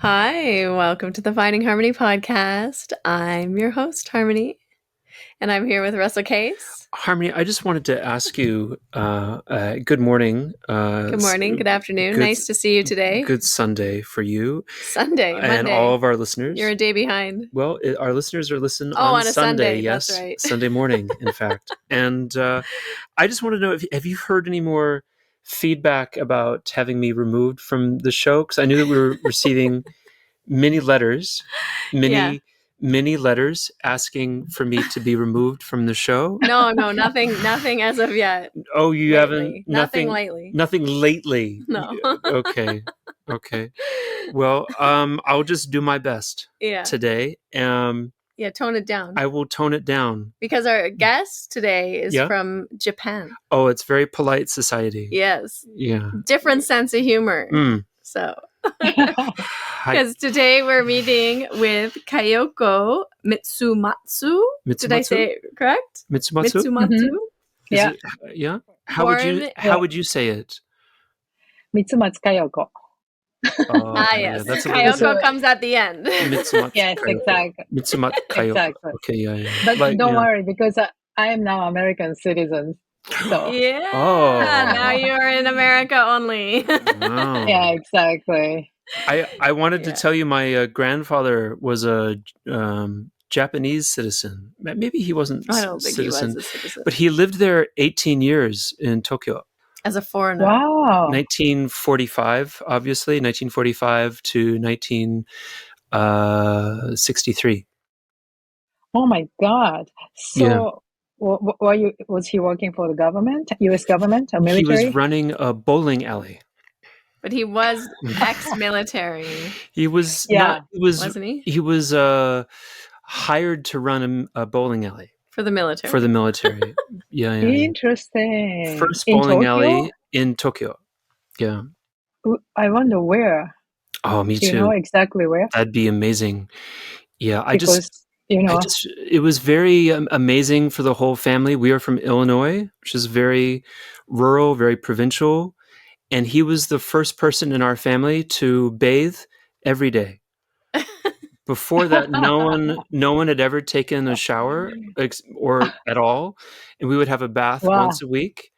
Hi, welcome to the Finding Harmony podcast. I'm your host, Harmony, and I'm here with Russell Case. Harmony, I just wanted to ask you, good morning. Good morning, good afternoon. Nice to see you today. Good Sunday for you. Sunday, and Monday. all of our listeners. You're a day behind. Well, our listeners are listening on on a Sunday. Yes, That's right. Sunday morning, in fact. And I just want to know, have you heard any more feedback about having me removed from the show? Because I knew that we were receiving many letters, many letters asking for me to be removed from the show. No, nothing as of yet. Oh, you lately. haven't? Nothing lately. Nothing lately. No. Okay. Well, I'll just do my best today. Tone it down. I will tone it down. Because our guest today is from Japan. Oh, it's very polite society. Yes. Yeah. Different sense of humor. So... Because today we're meeting with Kayoko Mitsumatsu. Did I say it correct? Mitsumatsu? Mm-hmm. Yeah. How would you say it? Mitsumatsu Kayoko. Yes. Kayoko comes at the end. Mitsumatsu. Yes, exactly. Mitsumatsu Kayoko. Exactly. Okay, yeah. But don't worry, because I am now American citizen. So. Yeah. Oh. Now you're in America only. Wow. Yeah, exactly. I wanted to tell you my grandfather was a Japanese citizen. Maybe he wasn't I don't think he was a citizen. But he lived there 18 years in Tokyo. As a foreigner. Wow. 1945, obviously. 1945 to 1963. Oh my God. So was he working for the government, U.S. government or military? He was running a bowling alley. But he was ex-military. He was wasn't he? He was hired to run a bowling alley. For the military. Yeah. Interesting. First bowling alley in Tokyo. Yeah. I wonder where. Oh, me too. Do you know exactly where? That'd be amazing. Yeah, it was very amazing for the whole family. We are from Illinois, which is very rural, very provincial. And he was the first person in our family to bathe every day. Before that, no one had ever taken a shower or at all. And we would have a bath once a week.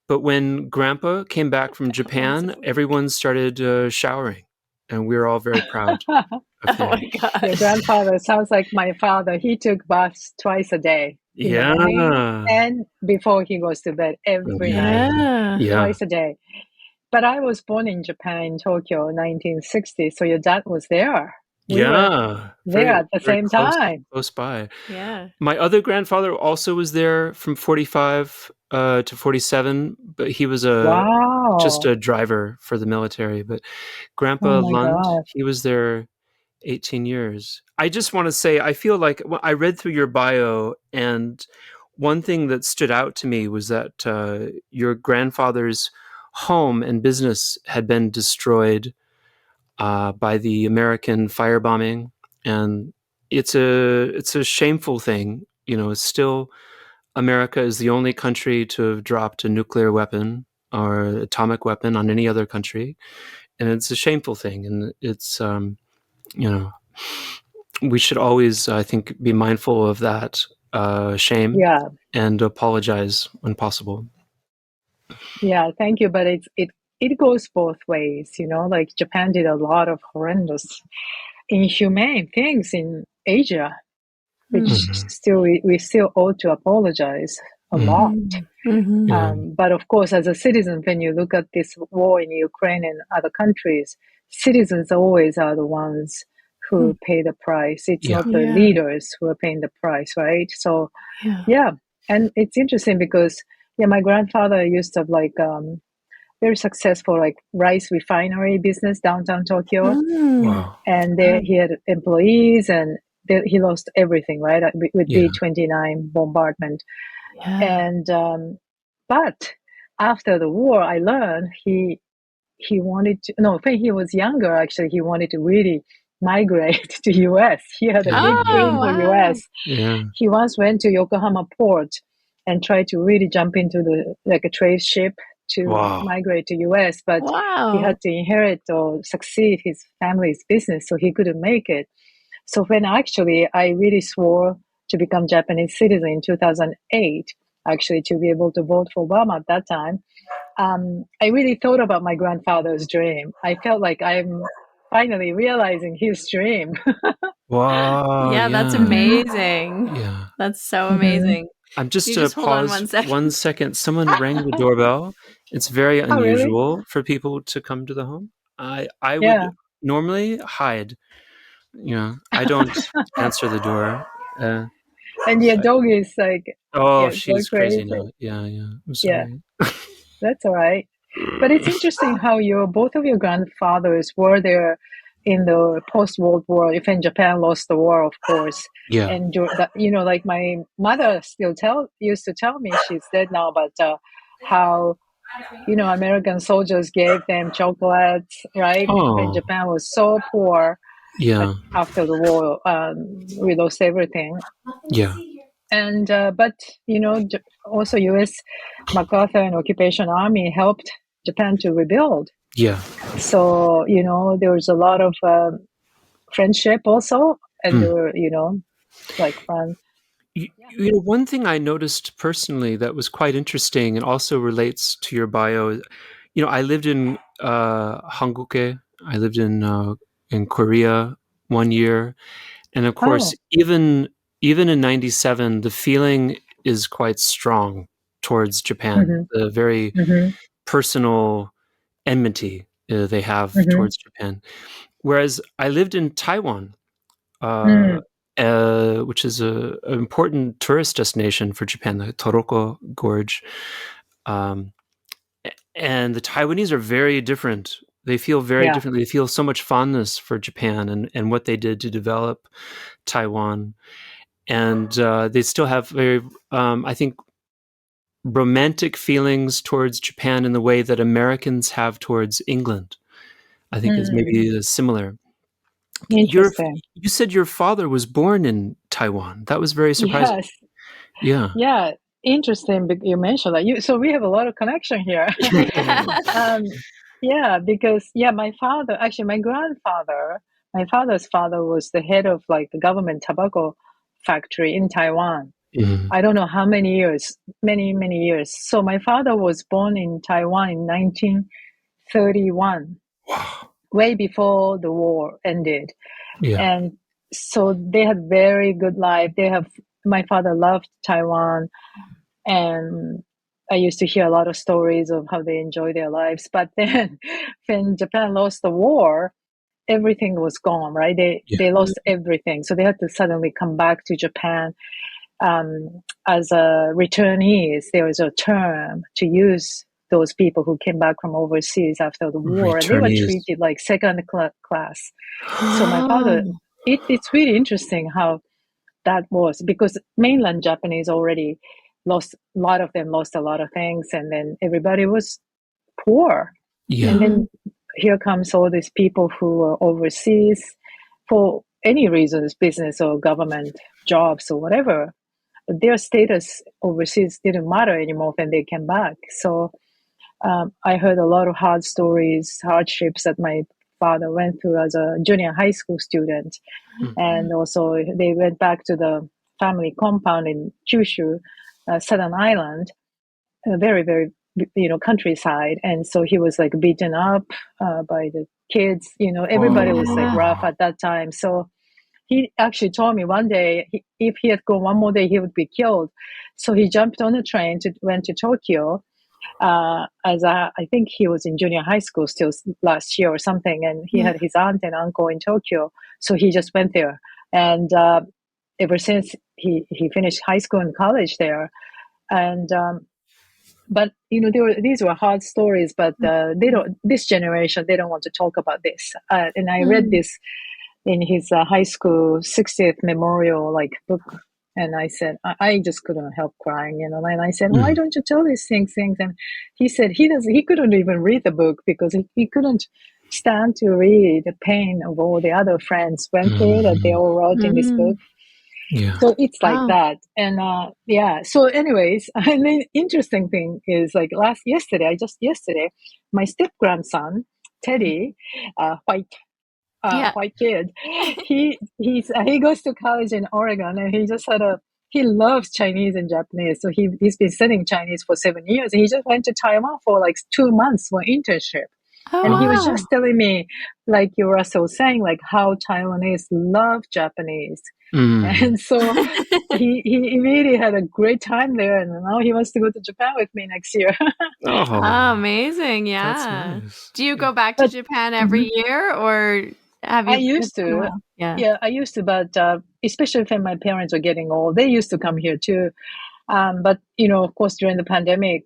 But when Grandpa came back from Japan, everyone started showering. And we were all very proud of him. Oh my gosh. Your grandfather sounds like my father. He took baths twice a day. In the morning and before he goes to bed every night. Twice a day. But I was born in Japan, in Tokyo, 1960. So your dad was there. We were there at the same time. Close by. Yeah. My other grandfather also was there from 45 to 47, but he was just a driver for the military. But Grandpa Lund, he was there 18 years. I just want to say, I feel like I read through your bio, and one thing that stood out to me was that your grandfather's home and business had been destroyed by the American firebombing, and it's a shameful thing. It's still, America is the only country to have dropped a nuclear weapon or atomic weapon on any other country, and it's a shameful thing. And it's we should always, I think, be mindful of that shame and apologize when possible. Yeah, thank you. But it goes both ways, like Japan did a lot of horrendous, inhumane things in Asia, which we still ought to apologize a lot. But of course, as a citizen, when you look at this war in Ukraine and other countries, citizens always are the ones who pay the price. It's not the leaders who are paying the price, right? So, and it's interesting because, my grandfather used to have very successful rice refinery business downtown Tokyo. Wow. And there he had employees, and he lost everything, right? With B-29 bombardment. And but after the war, I learned he wanted to, when he was younger, actually, he wanted to really migrate to US. He had a big dream for US. Yeah. He once went to Yokohama port and tried to really jump into a trade ship to migrate to US, but he had to inherit or succeed his family's business, so he couldn't make it. So when actually I really swore to become Japanese citizen in 2008, actually to be able to vote for Obama at that time, I really thought about my grandfather's dream. I felt like I'm finally realizing his dream. Wow. Yeah, that's amazing. Yeah. That's so amazing. I'm just to pause 1 second. Someone rang the doorbell. It's very unusual for people to come to the home. I would normally hide. I don't answer the door. And your dog is like, she's crazy now. Yeah. I'm sorry. Yeah, that's all right. But it's interesting how both of your grandfathers were there in the post-World War, when Japan lost the war, of course. Yeah. And like my mother still used to tell me, she's dead now, but how American soldiers gave them chocolates, right? When Japan was so poor. Yeah. After the war, we lost everything. Yeah. And but also U.S. MacArthur and Occupation Army helped Japan to rebuild. Yeah. So there was a lot of friendship also, and there were like fun. One thing I noticed personally that was quite interesting and also relates to your bio. I lived in Hanguke. I lived in Korea 1 year, and of course, even in '97, the feeling is quite strong towards Japan. The very personal enmity they have towards Japan. Whereas I lived in Taiwan, which is an important tourist destination for Japan, the Toroko Gorge. And the Taiwanese are very different. They feel very differently. They feel so much fondness for Japan and what they did to develop Taiwan. And they still have very, I think, romantic feelings towards Japan in the way that Americans have towards England. I think is maybe similar. Interesting. You said your father was born in Taiwan. That was very surprising. Yes. Yeah. Interesting. You mentioned that. So we have a lot of connection here. Because my father, actually my grandfather, my father's father was the head of like the government tobacco factory in Taiwan. I don't know how many years, many years. So my father was born in Taiwan in 1931. Wow. Way before the war ended. Yeah. And so they had very good life. My father loved Taiwan, and I used to hear a lot of stories of how they enjoy their lives. But then when Japan lost the war, everything was gone, right? They lost everything. So they had to suddenly come back to Japan. As a returnees, there was a term to use those people who came back from overseas after the war, and they were treated like second class. So my father, it's really interesting how that was, because mainland Japanese already a lot of things, and then everybody was poor. Yeah. And then here comes all these people who are overseas for any reasons, business or government jobs or whatever. Their status overseas didn't matter anymore when they came back. So I heard a lot of hardships that my father went through as a junior high school student. And also they went back to the family compound in Kyushu, Southern Island, very, very, countryside. And so he was like beaten up by the kids, everybody was like rough at that time. So he actually told me one day, if he had gone one more day, he would be killed. So he jumped on a train went to Tokyo. I think he was in junior high school still last year or something, and he had his aunt and uncle in Tokyo, so he just went there. And ever since he finished high school and college there, and but these were hard stories, but this generation, they don't want to talk about this. And I read this in his high school 60th memorial book. And I said, I just couldn't help crying, and I said, why don't you tell these things? And he said he couldn't even read the book because he couldn't stand to read the pain of all the other friends went through that they all wrote in this book. Yeah. So it's like that. And so anyways, and the interesting thing is like yesterday, my step grandson, Teddy, white kid, he goes to college in Oregon, and he loves Chinese and Japanese. So he's been studying Chinese for 7 years. And he just went to Taiwan for like 2 months for internship. And he was just telling me, like you were also saying, like how Taiwanese love Japanese. And so he really had a great time there, and now he wants to go to Japan with me next year. Oh, amazing. Yeah. That's nice. Do you go back to Japan every year, or have you? I used to. Yeah, I used to, but especially when my parents were getting old, they used to come here too. But, of course, during the pandemic,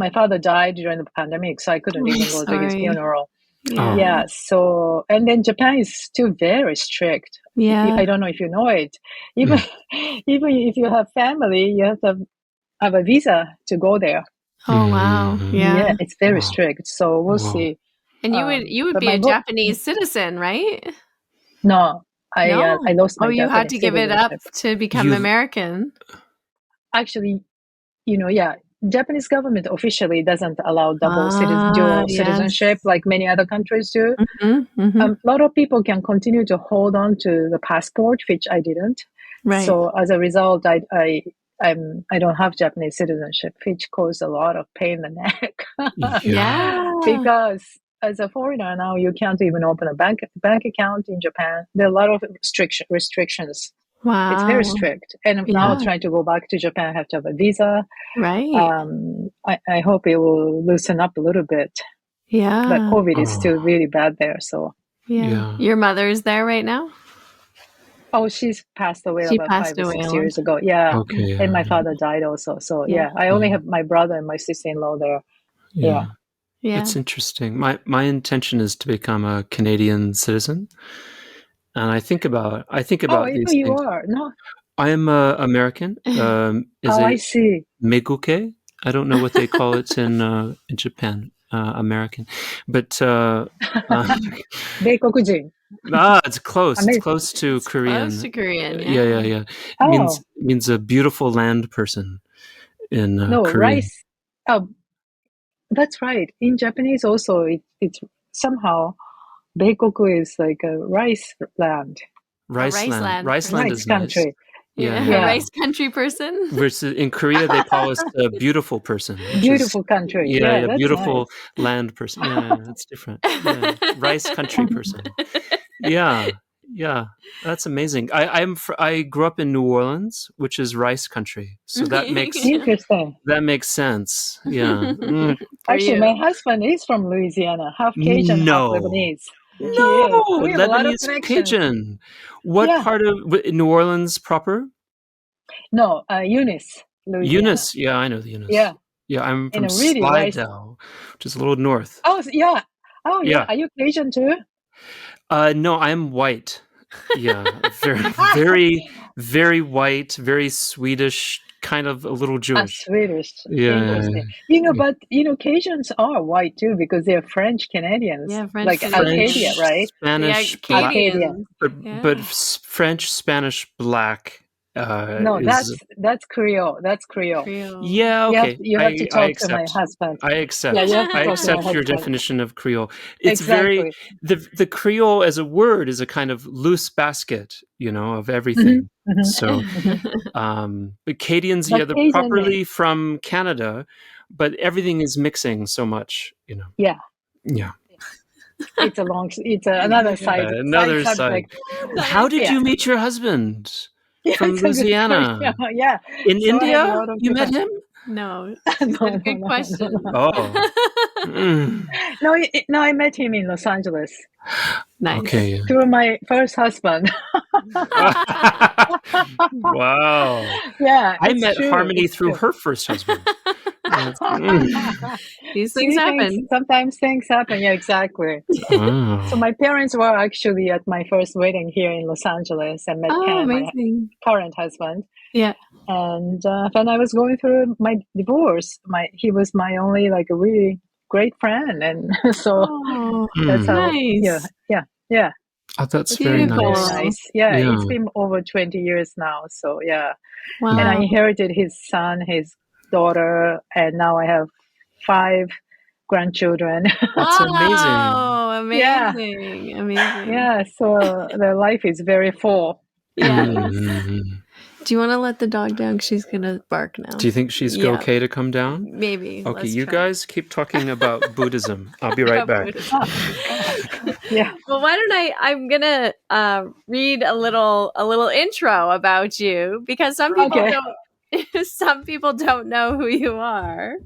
my father died during the pandemic, so I couldn't even go to his funeral. Yeah. So, and then Japan is still very strict. Yeah. I don't know if you know it. Even if you have family, you have to have a visa to go there. Oh, wow. Yeah, it's very strict. So we'll see. And you would be a Japanese citizen, right? No, I lost my Japanese you had to give it up to become American. Actually, Japanese government officially doesn't allow dual citizenship like many other countries do. A lot of people can continue to hold on to the passport, which I didn't. Right. So as a result, I don't have Japanese citizenship, which caused a lot of pain in the neck. Because as a foreigner now, you can't even open a bank account in Japan. There are a lot of restrictions. Wow. It's very strict. And now trying to go back to Japan, I have to have a visa. Right. I hope it will loosen up a little bit. Yeah. But COVID is still really bad there. So Your mother's there right now? Oh, she's passed away about 5 or 6 years ago. Yeah. Okay. And my father died also. So I only have my brother and my sister-in-law there. Yeah. It's interesting. My intention is to become a Canadian citizen. And I think about these things. You are. No. I am American. I see. Meguke? I don't know what they call it in Japan. American, but Beikokujin. It's close. It's close to Korean. Close to Korean. Yeah. It means a beautiful land person in Korean. Rice. Oh, that's right. In Japanese also, it's somehow Beikoku is like a rice land. Rice land is country. Nice. Yeah. Rice country person. Versus in Korea, they call us a beautiful person. Beautiful country. Yeah, a beautiful land person. Yeah, that's different. Yeah. Rice country person. Yeah, that's amazing. I grew up in New Orleans, which is rice country, so that makes interesting. That makes sense. Yeah. Actually, my husband is from Louisiana, half Cajun, half Lebanese. No, Lebanese Cajun. What part of New Orleans proper? No, Eunice, Louisiana. Eunice, yeah, I know the Eunice. Yeah, I'm from Slidell, which is a little north. Oh, yeah. Oh, yeah. Are you Cajun too? No, I'm white. Yeah, very, very white, very Swedish, kind of a little Jewish. Swedish. Yeah. But Cajuns are white too because they're French Canadians. Yeah, French like Acadia, right? Spanish, Acadia. But French, Spanish, black. No, that's Creole. That's Creole. Yeah, okay. You have to talk to my husband. I accept. Yeah, I accept your definition of Creole. It's very the Creole as a word is a kind of loose basket, of everything. Mm-hmm. So, Acadians, they're properly from Canada, but everything is mixing so much, Yeah. It's another side. Another side. How did you meet your husband? From Louisiana. Yeah. In India? You met him? No. Good question. No, I met him in Los Angeles. Nice. Okay. Through my first husband. Wow. Yeah. I met Harmony through her first husband. These things happen. Sometimes things happen. Yeah, exactly. So my parents were actually at my first wedding here in Los Angeles and met Ken, my current husband. Yeah. And when I was going through my divorce, he was my only a really great friend, and so that's how. Nice. Yeah. Oh, that's very nice. Yeah, it's been over 20 years now. So yeah. Wow. And I inherited his son, his daughter, and now I have 5 grandchildren. That's amazing. Amazing. Yeah. Amazing. Yeah, so the life is very full. Yes. Do you want to let the dog down? She's going to bark now. Do you think she's okay to come down? Maybe. Okay, you guys keep talking about Buddhism. I'll be right back. Yeah. Well, why don't I'm going to read a little intro about you, because some people don't know who you are.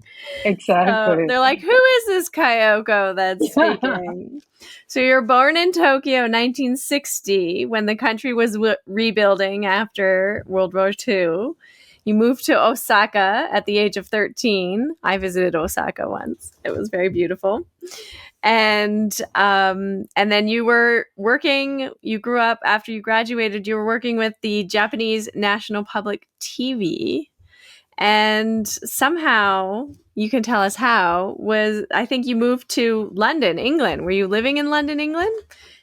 Exactly. So they're like, who is this Kayoko that's speaking? So you're born in Tokyo, 1960, when the country was rebuilding after World War II. You moved to Osaka at the age of 13. I visited Osaka once. It was very beautiful. And then you were working, you grew up after you graduated, you were working with the Japanese National Public TV. And somehow, you can tell us how, I think you moved to London, England. Were you living in London, England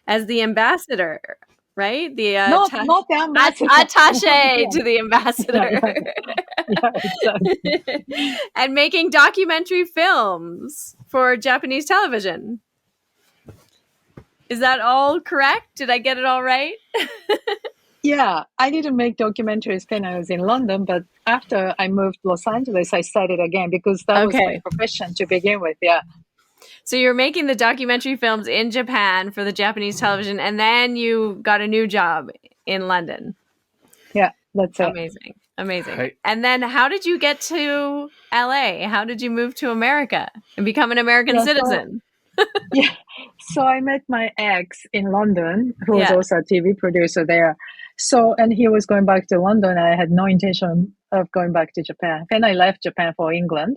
as the ambassador, right? The not the ambassador. Attaché to the ambassador. Yeah, exactly. And making documentary films for Japanese television. Is that all correct? Did I get it all right? Yeah, I didn't make documentaries when I was in London, but after I moved to Los Angeles, I started again because that was my profession to begin with. Yeah. So you're making the documentary films in Japan for the Japanese television, and then you got a new job in London. Yeah, that's it. Amazing. Right. And then how did you get to LA? How did you move to America and become an American citizen? So I met my ex in London, who was also a TV producer there. So, and he was going back to London. I had no intention of going back to Japan. When I left Japan for England,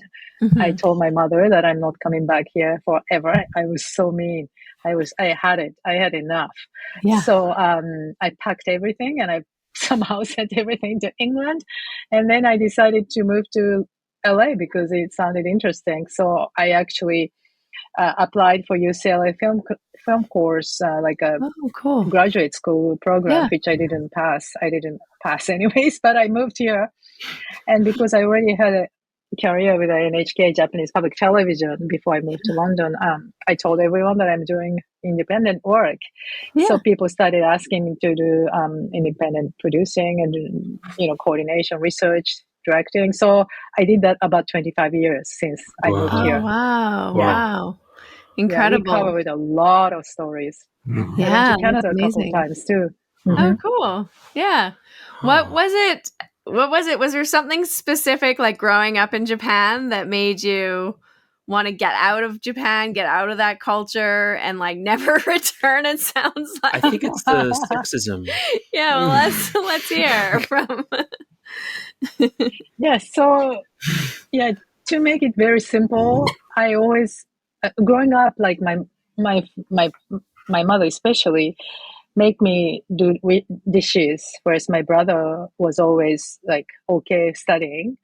I told my mother that I'm not coming back here forever. I was so mean. I had it. I had enough. Yeah. So I packed everything and I somehow sent everything to England. And then I decided to move to LA because it sounded interesting. So I actually applied for UCLA film course, like a graduate school program, which I didn't pass. I didn't pass anyways, but I moved here. And because I already had a career with NHK, Japanese public television, before I moved to London, I told everyone that I'm doing independent work. Yeah. So people started asking me to do independent producing and, coordination, research, directing. So I did that about 25 years since I moved here. Wow. Incredible. Yeah, we covered a lot of stories. Yeah, I went to Canada a couple of times too. Oh, cool. Yeah. What was it? Was there something specific, like growing up in Japan, that made you want to get out of Japan, get out of that culture, and like never return? It sounds like. I think it's the sexism. Yeah. Well, let's hear from. Yeah. So, to make it very simple, I always growing up, like my mother especially make me do dishes, whereas my brother was always like okay studying.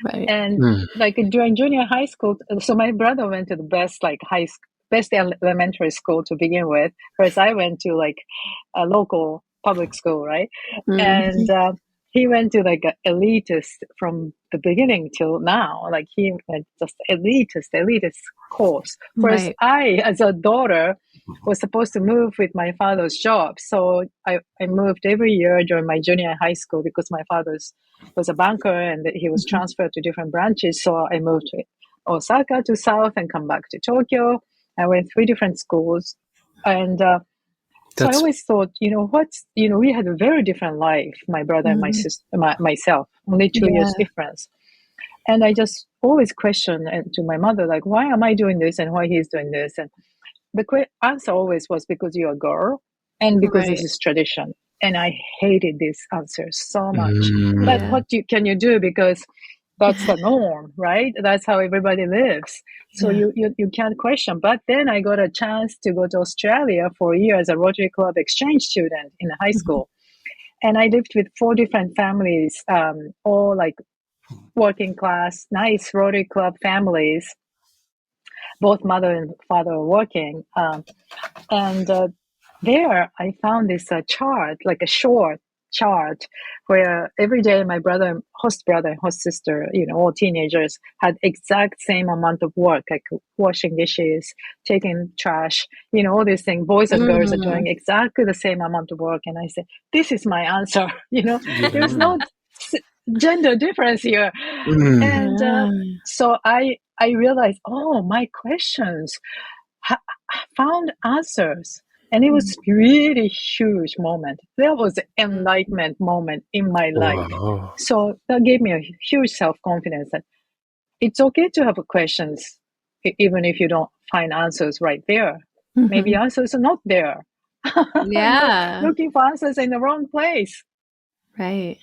Right. And like during junior high school, so my brother went to the best elementary school to begin with, whereas I went to like a local public school, right? And he went to like an elitist from the beginning till now. Like he went just elitist course. Whereas I, as a daughter, was supposed to move with my father's job. So I moved every year during my junior high school because my father's was a banker and he was transferred to different branches. So I moved to Osaka to South and come back to Tokyo. I went 3 different schools. And so I always thought, we had a very different life, my brother and my sister, myself, only 2 years difference. And I just always questioned to my mother, like, why am I doing this and why he's doing this? And the answer always was because you're a girl and because this is tradition. And I hated these answers so much. But what can you do? Because that's the norm, right? That's how everybody lives. So you can't question. But then I got a chance to go to Australia for a year as a Rotary Club exchange student in high school. And I lived with 4 different families, all like working class, nice Rotary Club families. Both mother and father were working. And there I found this chart, like a short chart, where every day my host brother and host sister, all teenagers, had exact same amount of work, like washing dishes, taking trash, all these things. Boys and girls are doing exactly the same amount of work. And I said, this is my answer. There's no gender difference here. And so I realized, oh, my questions found answers. And it was really huge moment. That was an enlightenment moment in my life. Wow. So that gave me a huge self-confidence that it's okay to have questions, even if you don't find answers right there. Maybe answers are not there. Yeah. Looking for answers in the wrong place. Right.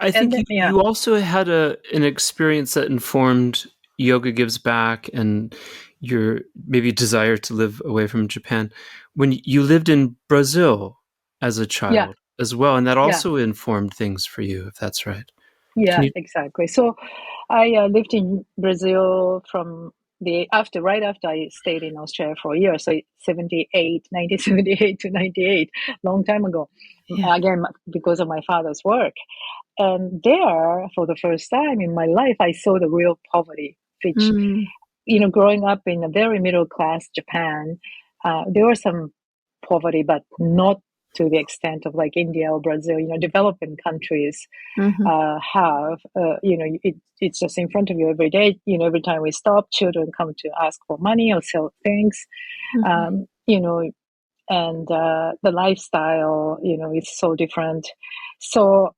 I think you also had an experience that informed Yoga Gives Back and your maybe desire to live away from Japan when you lived in Brazil as a child as well. And that also informed things for you, if that's right. Yeah, exactly. So I lived in Brazil from right after I stayed in Australia for a year. So 1978 to 98, long time ago. Yeah. Again, because of my father's work. And there, for the first time in my life, I saw the real poverty, which, growing up in a very middle class Japan, there was some poverty, but not to the extent of like India or Brazil, developing countries have, it's just in front of you every day. Every time we stop, children come to ask for money or sell things, and the lifestyle, is so different. So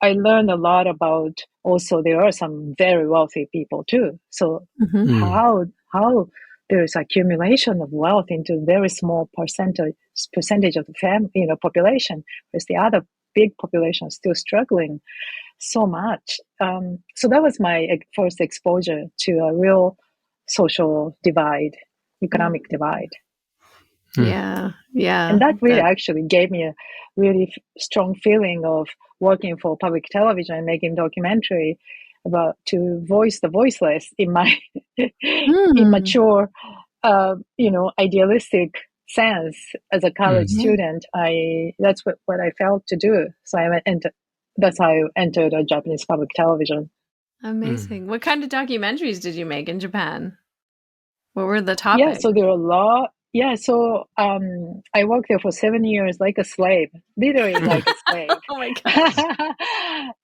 I learned a lot about, also there are some very wealthy people too. So how there is accumulation of wealth into a very small percentage of the population, whereas the other big population is still struggling so much. So that was my first exposure to a real social divide, economic divide. Yeah. And that really actually gave me a really strong feeling of working for public television and making documentary to voice the voiceless in my immature, idealistic sense as a college student. That's what I felt to do. So that's how I entered Japanese public television. Amazing. What kind of documentaries did you make in Japan? What were the topics? Yeah, so there are a lot. Yeah, so I worked there for 7 years like a slave, literally like a slave. Oh my gosh.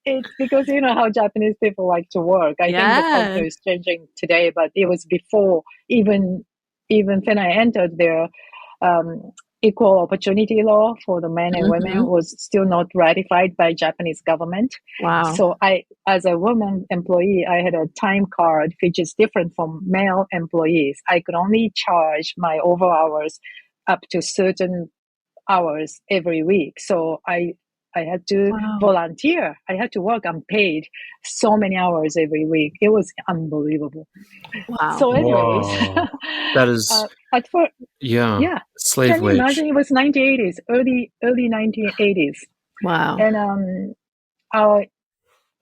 It's because you know how Japanese people like to work. I think the culture is changing today, but it was before, even when I entered there, equal opportunity law for the men and women was still not ratified by Japanese government. Wow. So as a woman employee, I had a time card, which is different from male employees. I could only charge my over hours up to certain hours every week. So I had to volunteer. I had to work unpaid so many hours every week. It was unbelievable. Wow. So anyways, that is slave Can you wage. imagine? It was 1980s, early 1980s. Wow. And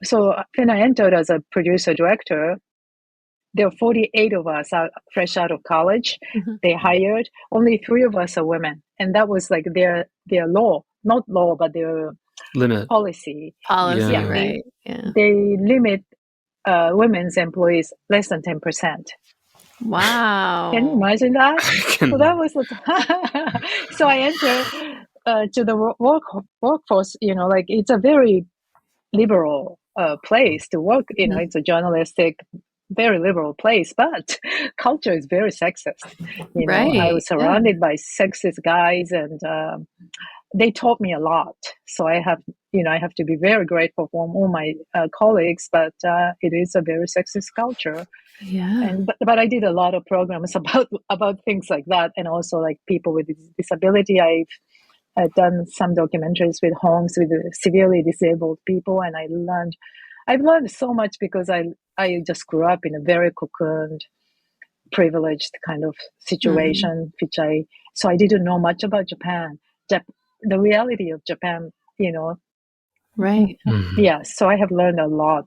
so when I entered as a producer director, there were 48 of us fresh out of college. They hired only 3 of us are women, and that was like their law, not law, but their limit policy. Right? They limit women's employees less than 10%. Wow. Can you imagine that? So that was so I entered to the workforce. Like it's a very liberal place to work. It's a journalistic, very liberal place, but culture is very sexist. I was surrounded by sexist guys, and they taught me a lot. So I have to be very grateful for all my colleagues, but it is a very sexist culture. Yeah. But I did a lot of programs about things like that, and also like people with disability. I've done some documentaries with homes with severely disabled people, and I've learned so much because I just grew up in a very cocooned, privileged kind of situation, so I didn't know much about Japan, the reality of Japan, Right. Yeah, so I have learned a lot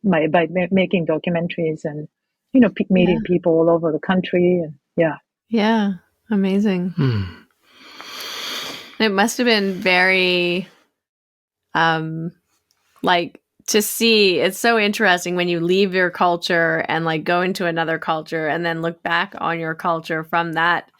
by making documentaries and meeting people all over the country, and yeah, amazing. It must have been very, like, to see. It's so interesting when you leave your culture and like go into another culture and then look back on your culture from that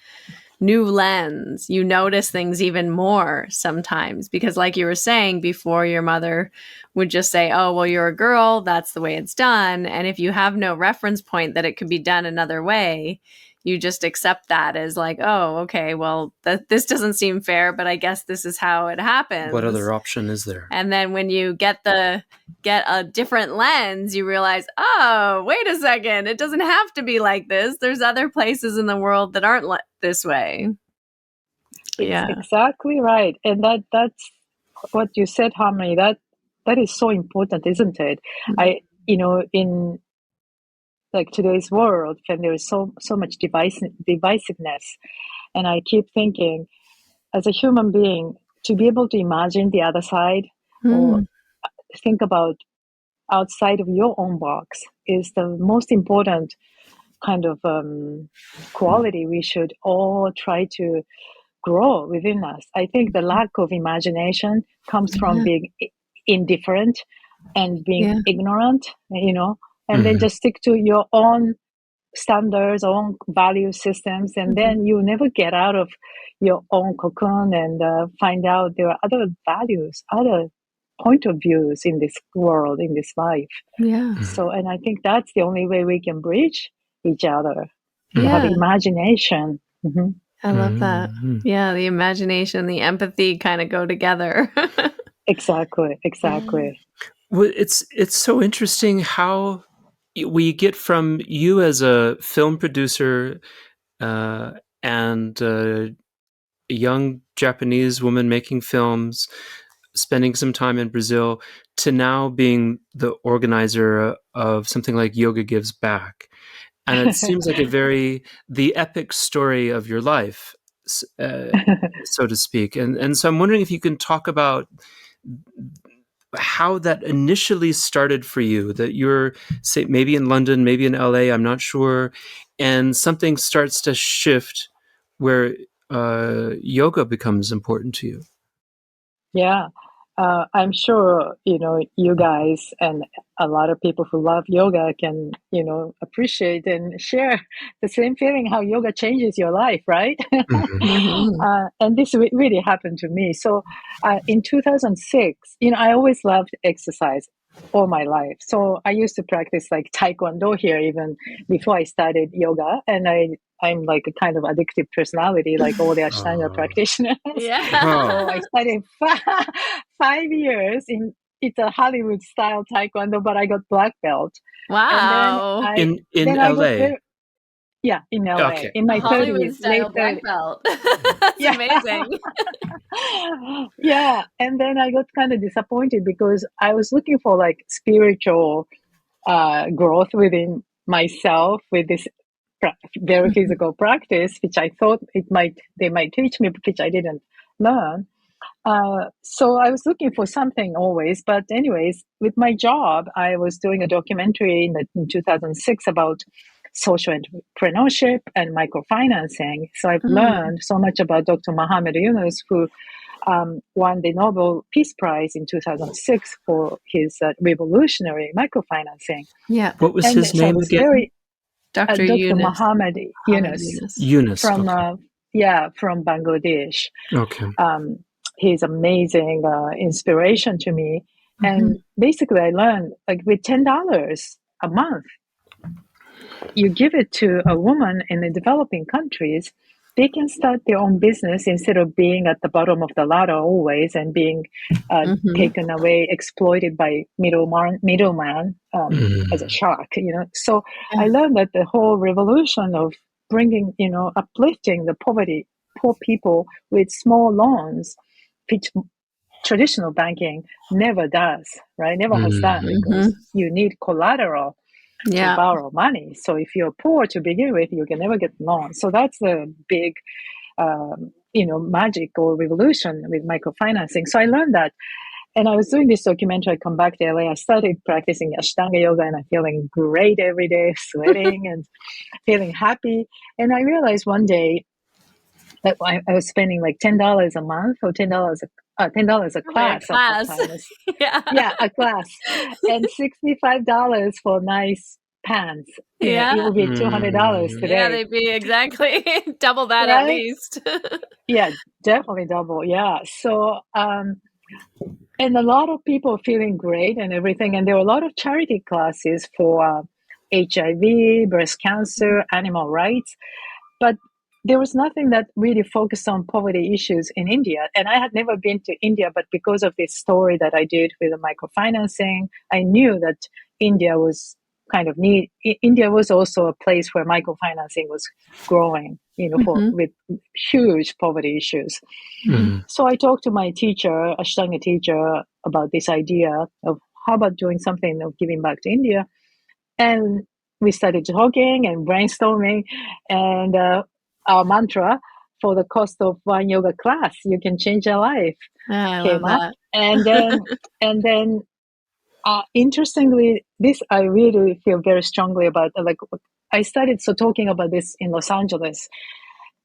new lens. You notice things even more sometimes because, like you were saying before, your mother would just say, oh, well, you're a girl, that's the way it's done. And if you have no reference point that it could be done another way, you just accept that as like, oh, okay, well, this doesn't seem fair, but I guess this is how it happens. What other option is there? And then when you get a different lens, you realize, oh, wait a second, it doesn't have to be like this. There's other places in the world that aren't this way. It's exactly right. And that's what you said, Harmony. That is so important, isn't it? Mm-hmm. In like today's world, when there is so much divisiveness, and I keep thinking, as a human being, to be able to imagine the other side or think about outside of your own box is the most important kind of quality we should all try to grow within us. I think the lack of imagination comes from being indifferent and being ignorant, and then just stick to your own standards, own value systems, and then you never get out of your own cocoon and find out there are other values, other point of views in this world, in this life. So, and I think that's the only way we can bridge each other. To have imagination. I love that. Yeah, the imagination, the empathy kind of go together. Exactly. Well, it's so interesting how we get from you as a film producer and a young Japanese woman making films, spending some time in Brazil, to now being the organizer of something like Yoga Gives Back. And it seems like the epic story of your life, so to speak. And so I'm wondering if you can talk about how that initially started for you, that you're, say, maybe in London, maybe in LA, I'm not sure, and something starts to shift where yoga becomes important to you. Yeah. I'm sure, you guys and a lot of people who love yoga can, appreciate and share the same feeling how yoga changes your life, right? And this really happened to me. So in 2006, I always loved exercise all my life. So I used to practice like Taekwondo here even before I started yoga. And I'm like a kind of addictive personality, like all the Ashtanga practitioners. So I studied 5 years it's a Hollywood style Taekwondo, but I got black belt. Wow. And then in LA. In LA. Okay. In my Hollywood 30s, style late black 30s. belt. That's amazing. Yeah. And then I got kind of disappointed because I was looking for like spiritual growth within myself with this very physical practice, which I thought they might teach me, but which I didn't learn. So I was looking for something always. But anyways, with my job, I was doing a documentary in 2006 about social entrepreneurship and microfinancing. So I've learned so much about Dr. Muhammad Yunus, who won the Nobel Peace Prize in 2006 for his revolutionary microfinancing. Yeah. What was his name again? Dr. Muhammad Yunus from from Bangladesh. Okay. He's amazing inspiration to me. And basically I learned like with $10 a month, you give it to a woman in the developing countries, they can start their own business instead of being at the bottom of the ladder always and being taken away, exploited by middleman as a shark, So I learned that the whole revolution of bringing, uplifting the poor people with small loans, which traditional banking never does, right? Never has done, because you need collateral to borrow money. So if you're poor to begin with, you can never get loans. So that's the big, magic or revolution with microfinancing. So I learned that. And I was doing this documentary. I come back to LA. I started practicing Ashtanga yoga and I'm feeling great every day, sweating and feeling happy. And I realized one day I was spending like $10 a month or $10 a class at that time. Yeah, A class, and $65 for nice pants. Yeah. It would be $200 today. Yeah, they'd be exactly double that at least. Yeah, definitely double. Yeah. So, and a lot of people feeling great and everything. And there were a lot of charity classes for HIV, breast cancer, animal rights. But there was nothing that really focused on poverty issues in India. And I had never been to India, but because of this story that I did with the microfinancing, I knew that India was kind of need. India was also a place where microfinancing was growing, with huge poverty issues. So I talked to my teacher, Ashtanga teacher, about this idea of how about doing something of giving back to India. And we started talking and brainstorming, and our mantra for the cost of one yoga class, you can change your life, came up. And then interestingly, this I really feel very strongly about. Like, I started talking about this in Los Angeles.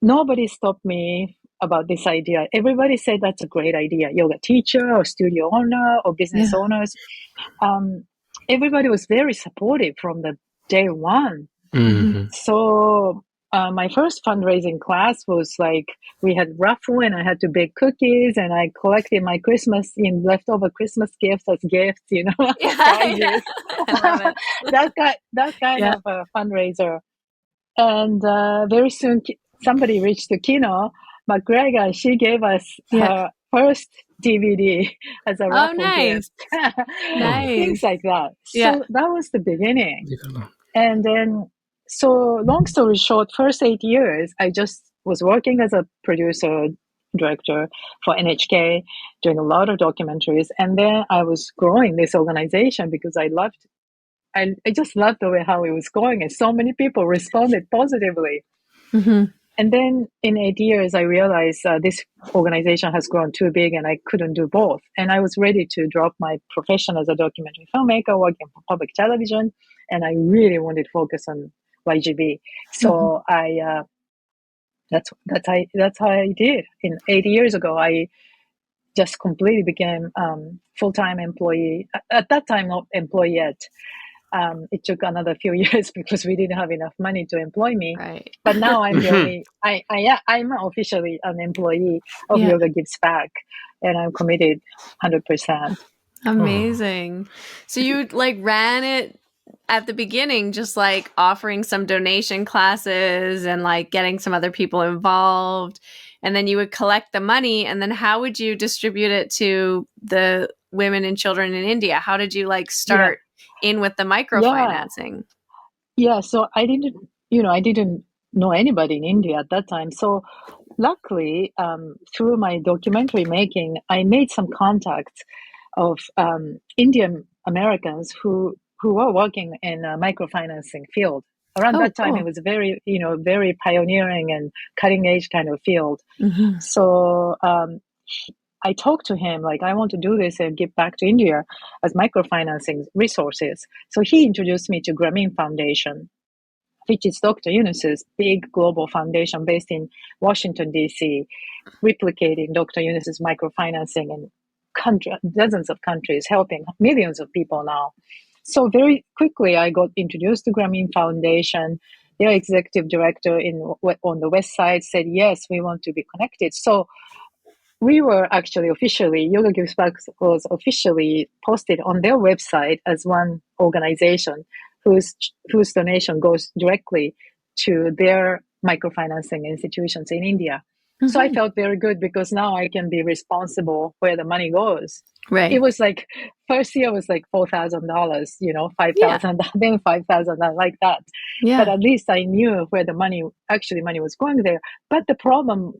Nobody stopped me about this idea. Everybody said that's a great idea. Yoga teacher or studio owner or business owners. Everybody was very supportive from the day one. So my first fundraising class was like, we had raffle and I had to bake cookies and I collected my leftover Christmas gifts as gifts, prizes. I love it. that kind of a fundraiser. And very soon somebody reached to Kino McGregor. She gave us her first DVD as a raffle gift. Nice. Things like that. So that was the beginning. And then, so long story short, first 8 years, I just was working as a producer, director for NHK, doing a lot of documentaries. And then I was growing this organization because I just loved the way how it was going. And so many people responded positively. And then in 8 years, I realized this organization has grown too big and I couldn't do both. And I was ready to drop my profession as a documentary filmmaker, working for public television. And I really wanted to focus on YGB. So that's how I did. In 8 years ago, I just completely became full-time employee. At that time, not employee yet. It took another few years because we didn't have enough money to employ me. Right. But now I'm the only. I'm officially an employee of Yoga Gives Back, and I'm committed 100%. Amazing. So you ran it at the beginning, just offering some donation classes and getting some other people involved, and then you would collect the money, and then how would you distribute it to the women and children in India? How did you start in with the microfinancing? So I didn't know anybody in India at that time. So luckily, through my documentary making, I made some contacts of Indian Americans who were working in a microfinancing field. Around that time, it was very, very pioneering and cutting edge kind of field. So I talked to him, I want to do this and give back to India as microfinancing resources. So he introduced me to Grameen Foundation, which is Dr. Yunus's big global foundation based in Washington, D.C., replicating Dr. Yunus's microfinancing in dozens of countries, helping millions of people now. So very quickly, I got introduced to Grameen Foundation. Their executive director on the West Side said, yes, we want to be connected. So we were actually officially, Yoga Gives Back was officially posted on their website as one organization whose donation goes directly to their microfinancing institutions in India. So I felt very good because now I can be responsible where the money goes. Right. It was first year was $4,000, $5,000, then $5,000, like that. Yeah. But at least I knew where the money was going there. But the problem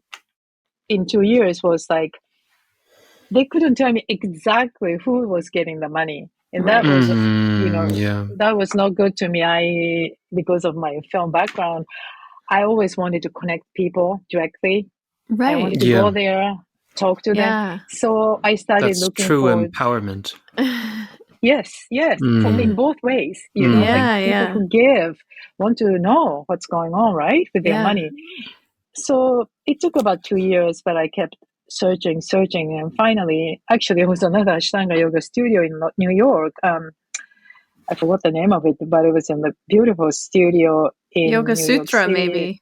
in 2 years was they couldn't tell me exactly who was getting the money. And that was, that was not good to me. Because of my film background, I always wanted to connect people directly. Right. I wanted to go there, talk to them. So I started looking true for empowerment. Yes, in both ways. People who give want to know what's going on, right, with their money. So it took about 2 years, but I kept searching, and finally, actually, it was another Ashtanga yoga studio in New York. I forgot the name of it, but it was in the beautiful studio in Yoga New York Sutra, City. maybe.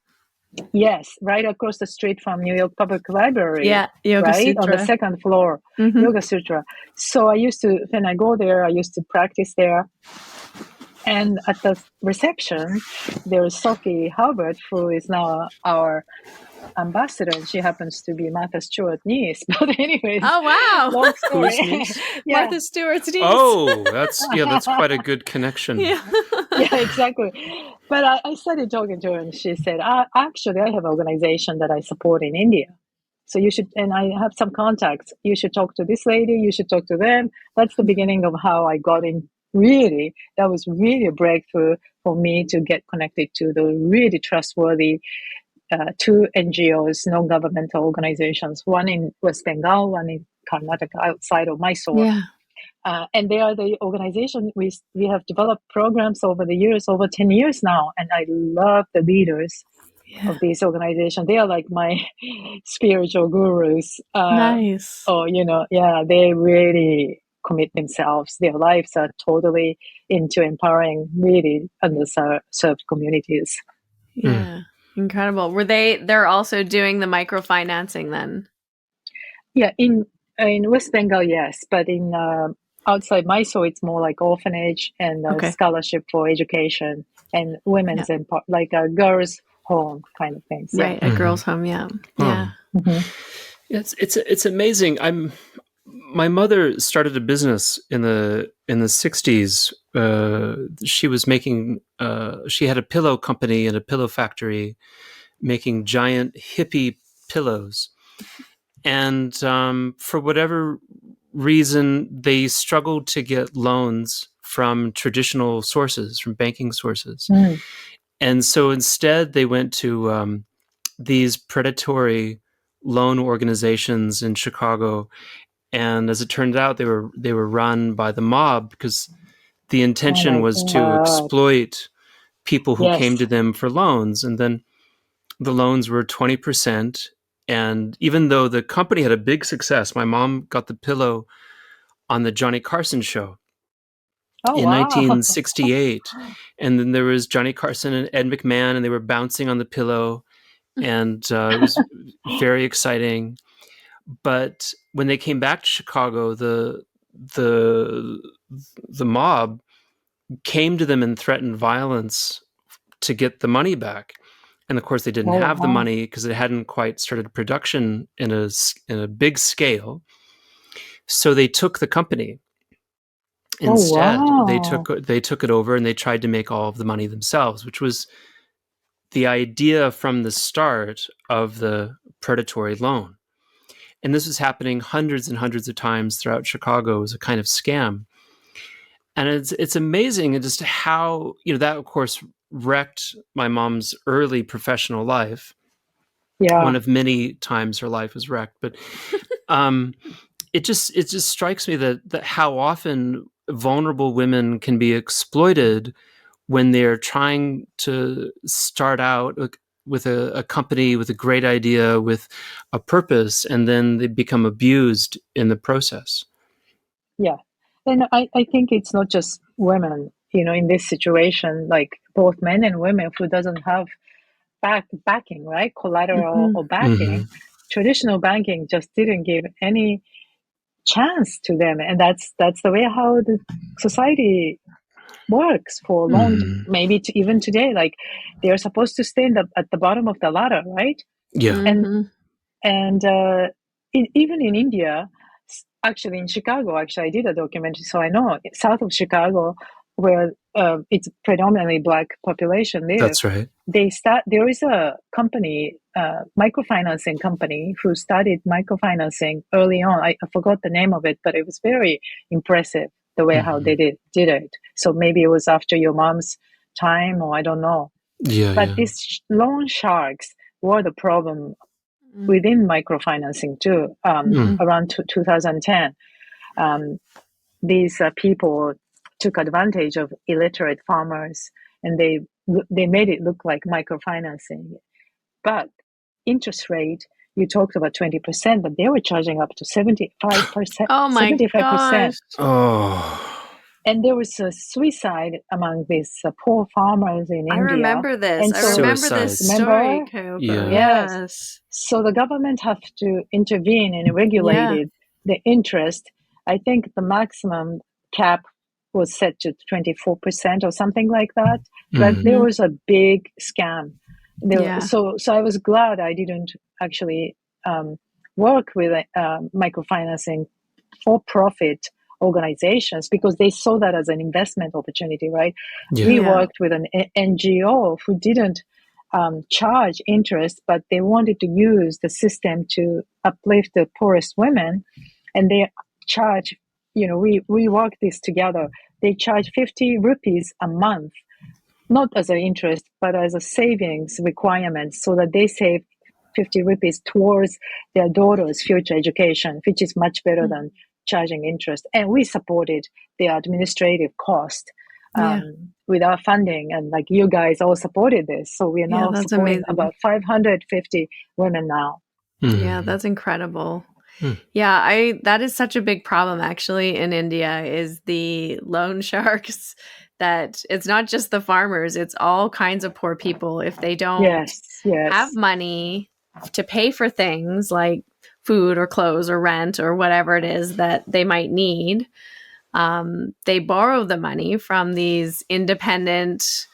Yes, right across the street from New York Public Library. Yeah, Yoga right? Sutra. On the second floor, Yoga Sutra. So I used to, when I go there, I used to practice there. And at the reception, there's Sophie Halbert, who is now our ambassador, and she happens to be Martha Stewart's niece. But anyways, oh wow, long story. Whose niece? Yeah. Martha Stewart's niece. Oh, that's quite a good connection. Yeah, yeah, exactly. But I started talking to her, and she said, "Actually, I have an organization that I support in India. So you should, and I have some contacts. You should talk to this lady. You should talk to them." That's the beginning of how I got in. Really, that was really a breakthrough for me to get connected to the really trustworthy two NGOs, non-governmental organizations, one in West Bengal, one in Karnataka, outside of Mysore. yeah. And they are the organization we have developed programs over the years, over 10 years now. And I love the leaders of these organizations. They are like my spiritual gurus. Nice. Oh, they really commit themselves. Their lives are totally into empowering really underserved communities. Yeah. Incredible. They're also doing the microfinancing then? Yeah, in West Bengal, yes, but in outside Mysore, it's more like orphanage and scholarship for education and women's like a girls' home kind of things. Right, a girls' home. Yeah, yeah. It's amazing. My mother started a business in the 60s. She was making. She had a pillow company and a pillow factory, making giant hippie pillows. And for whatever reason, they struggled to get loans from traditional sources, from banking sources. And so instead, they went to these predatory loan organizations in Chicago. And as it turned out, they were run by the mob because the intention was to exploit people who came to them for loans. And then the loans were 20%. And even though the company had a big success, my mom got the pillow on the Johnny Carson show in 1968. And then there was Johnny Carson and Ed McMahon, and they were bouncing on the pillow. And it was very exciting. But when they came back to Chicago, the mob came to them and threatened violence to get the money back. And of course, they didn't have the money because it hadn't quite started production in a big scale. So they took the company instead. They took it over, and they tried to make all of the money themselves, which was the idea from the start of the predatory loan. And this was happening hundreds and hundreds of times throughout Chicago as a kind of scam. And it's amazing just how, that of course wrecked my mom's early professional life. Yeah. One of many times her life was wrecked. But it just strikes me that how often vulnerable women can be exploited when they're trying to start out with a company with a great idea, with a purpose, and then they become abused in the process. Yeah. And I think it's not just women, in this situation, like both men and women who doesn't have backing, right? Collateral or backing. Traditional banking just didn't give any chance to them. And that's the way how the society works for long, maybe even today. Like they're supposed to stay at the bottom of the ladder, right? Yeah. And even in India, actually in Chicago, I did a documentary, so I know south of Chicago, where it's predominantly Black population there. That's right. There is a company, microfinancing company, who started microfinancing early on. I forgot the name of it, but it was very impressive the way how they did it. So maybe it was after your mom's time, or I don't know. Yeah. But these loan sharks were the problem within microfinancing too. Around 2010, these people took advantage of illiterate farmers, and they made it look like microfinancing. But interest rate, you talked about 20%, but they were charging up to 75%. Oh my 75%. gosh. Oh. And there was a suicide among these poor farmers in India. I remember this. And I so, remember this story, Kayoko. Yeah. Yes. So the government have to intervene and regulated the interest. I think the maximum cap was set to 24% or something like that. But there was a big scam. So I was glad I didn't actually work with microfinancing for-profit organizations, because they saw that as an investment opportunity, right? We worked with an NGO who didn't charge interest, but they wanted to use the system to uplift the poorest women, and they charge, we worked this together. They charge 50 rupees a month, not as an interest, but as a savings requirement, so that they save 50 rupees towards their daughter's future education, which is much better than charging interest. And we supported the administrative cost with our funding, and like you guys all supported this. So we are now supporting about 550 women now. Yeah, that's incredible. Yeah, that is such a big problem actually in India, is the loan sharks, that it's not just the farmers, it's all kinds of poor people. If they don't have money to pay for things like food or clothes or rent or whatever it is that they might need, they borrow the money from these independent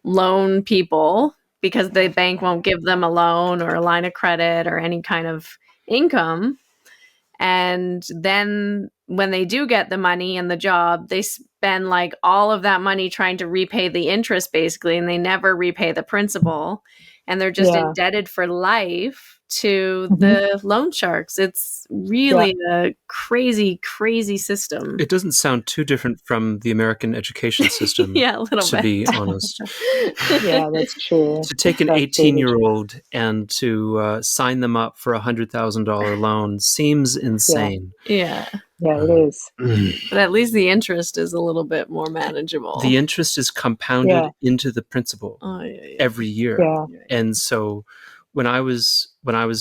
loan people, because the bank won't give them a loan or a line of credit or any kind of income. And then when they do get the money and the job, they spend like all of that money trying to repay the interest basically, and they never repay the principal. And they're just indebted for life to the loan sharks. It's really a crazy, crazy system. It doesn't sound too different from the American education system, a little to bit. be honest. Yeah, that's true. To take an 18-year-old and to sign them up for $100,000 loan seems insane. Yeah, it is. But at least the interest is a little bit more manageable. The interest is compounded into the principal every year. Yeah. And so when I was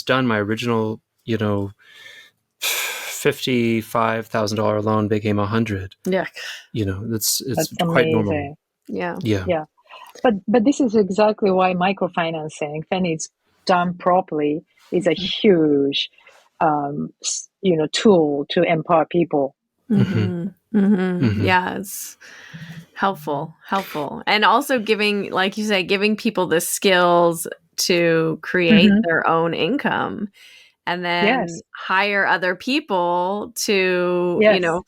done, my original, $55,000 loan became $100,000. Yeah. It's quite amazing. normal. Yeah. But this is exactly why microfinancing, when it's done properly, is a huge, tool to empower people. Yeah, it's helpful, and also giving, like you say, giving people the skills to create their own income, and then hire other people to, and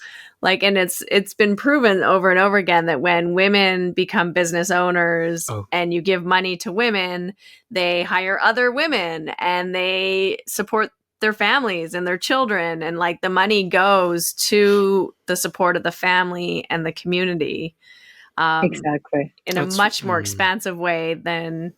it's been proven over and over again that when women become business owners and you give money to women, they hire other women and they support their families and their children, and like the money goes to the support of the family and the community. Exactly. In a much more expansive way than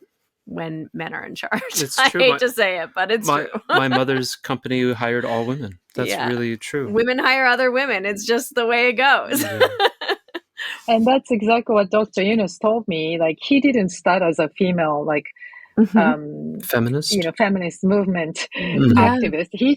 when men are in charge. It's I true. hate to say it, but it's true. My mother's company hired all women. That's really true. Women hire other women. It's just the way it goes. And that's exactly what Dr. Yunus told me. Like, he didn't start as a female, feminist, feminist movement activist. He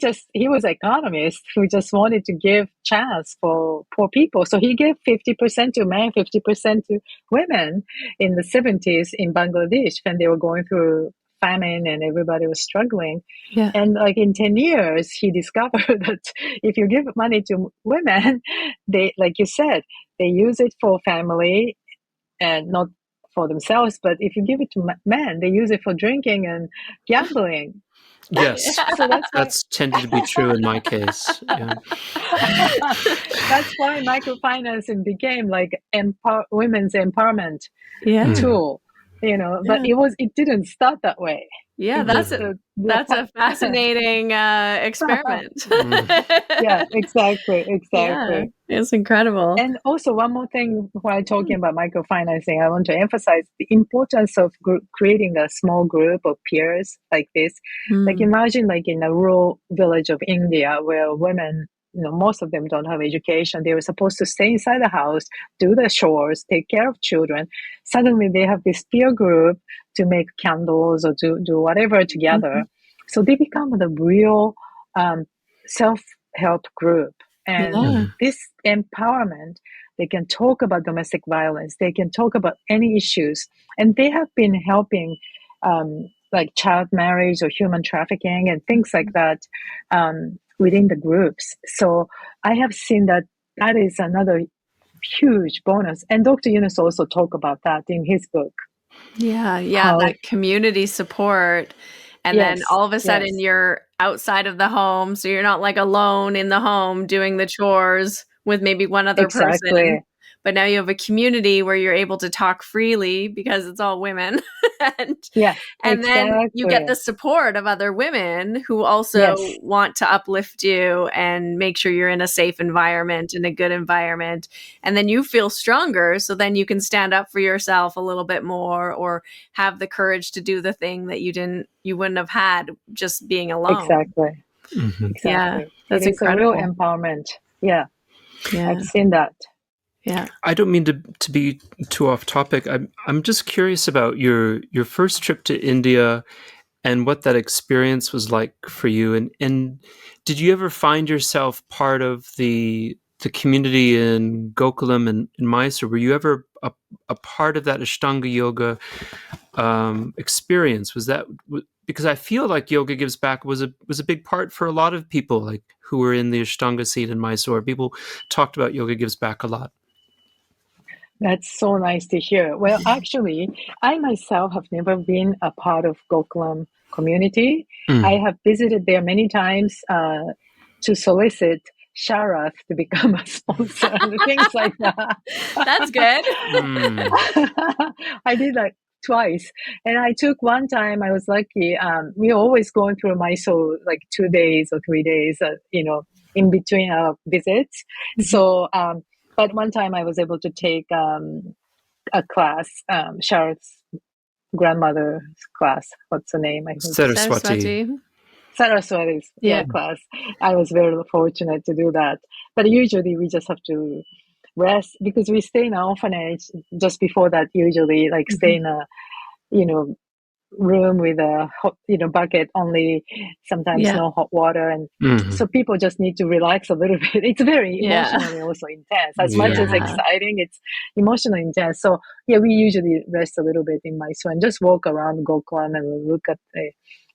was an economist who just wanted to give chance for poor people. So he gave 50% to men, 50% to women in the 70s in Bangladesh when they were going through famine and everybody was struggling. And like in 10 years, he discovered that if you give money to women, they, like you said, they use it for family and not for themselves. But if you give it to men, they use it for drinking and gambling. Yes, so that's tended to be true in my case. Yeah. That's why microfinancing became like women's empowerment tool. But it didn't start that way. Yeah, that's a fascinating experiment. Yeah, exactly. Yeah, it's incredible. And also one more thing, while talking about microfinancing, I want to emphasize the importance of creating a small group of peers like this. Like imagine like in a rural village of India where women most of them don't have education. They were supposed to stay inside the house, do the chores, take care of children. Suddenly they have this peer group to make candles or to do whatever together. So they become the real self-help group. And this empowerment, they can talk about domestic violence. They can talk about any issues. And they have been helping like child marriage or human trafficking and things like that within the groups. So I have seen that is another huge bonus. And Dr. Yunus also talked about that in his book. Yeah, that community support. And then all of a sudden you're outside of the home. So you're not like alone in the home doing the chores with maybe one other person. But now you have a community where you're able to talk freely because it's all women. and then you get the support of other women who also want to uplift you and make sure you're in a safe environment, in a good environment. And then you feel stronger. So then you can stand up for yourself a little bit more or have the courage to do the thing that you wouldn't have had just being alone. Exactly. Yeah, that's incredible. A real empowerment. Yeah. I've seen that. Yeah. I don't mean to be too off topic. I'm just curious about your first trip to India and what that experience was like for you. And did you ever find yourself part of the community in Gokulam and in Mysore? Were you ever a part of that Ashtanga yoga experience? Was that because I feel like Yoga Gives Back was a big part for a lot of people, like who were in the Ashtanga scene in Mysore. People talked about Yoga Gives Back a lot. That's so nice to hear. Well, actually, I myself have never been a part of Gokulam community. I have visited there many times to solicit Sharath to become a sponsor and things like that. That's good. I did that twice. And I took one time, I was lucky. We're always going through Mysore like 2 days or 3 days, in between our visits. So, but one time I was able to take a class, Sharath's grandmother's class. What's the name? I think Saraswati. Saraswati's class. I was very fortunate to do that. But usually we just have to rest because we stay in an orphanage just before that, usually like stay in a, room with a hot, bucket only, sometimes no hot water. And so people just need to relax a little bit. It's very emotionally also intense. As much as exciting, it's emotionally intense. So we usually rest a little bit in Mysore and just walk around Gokulam and look at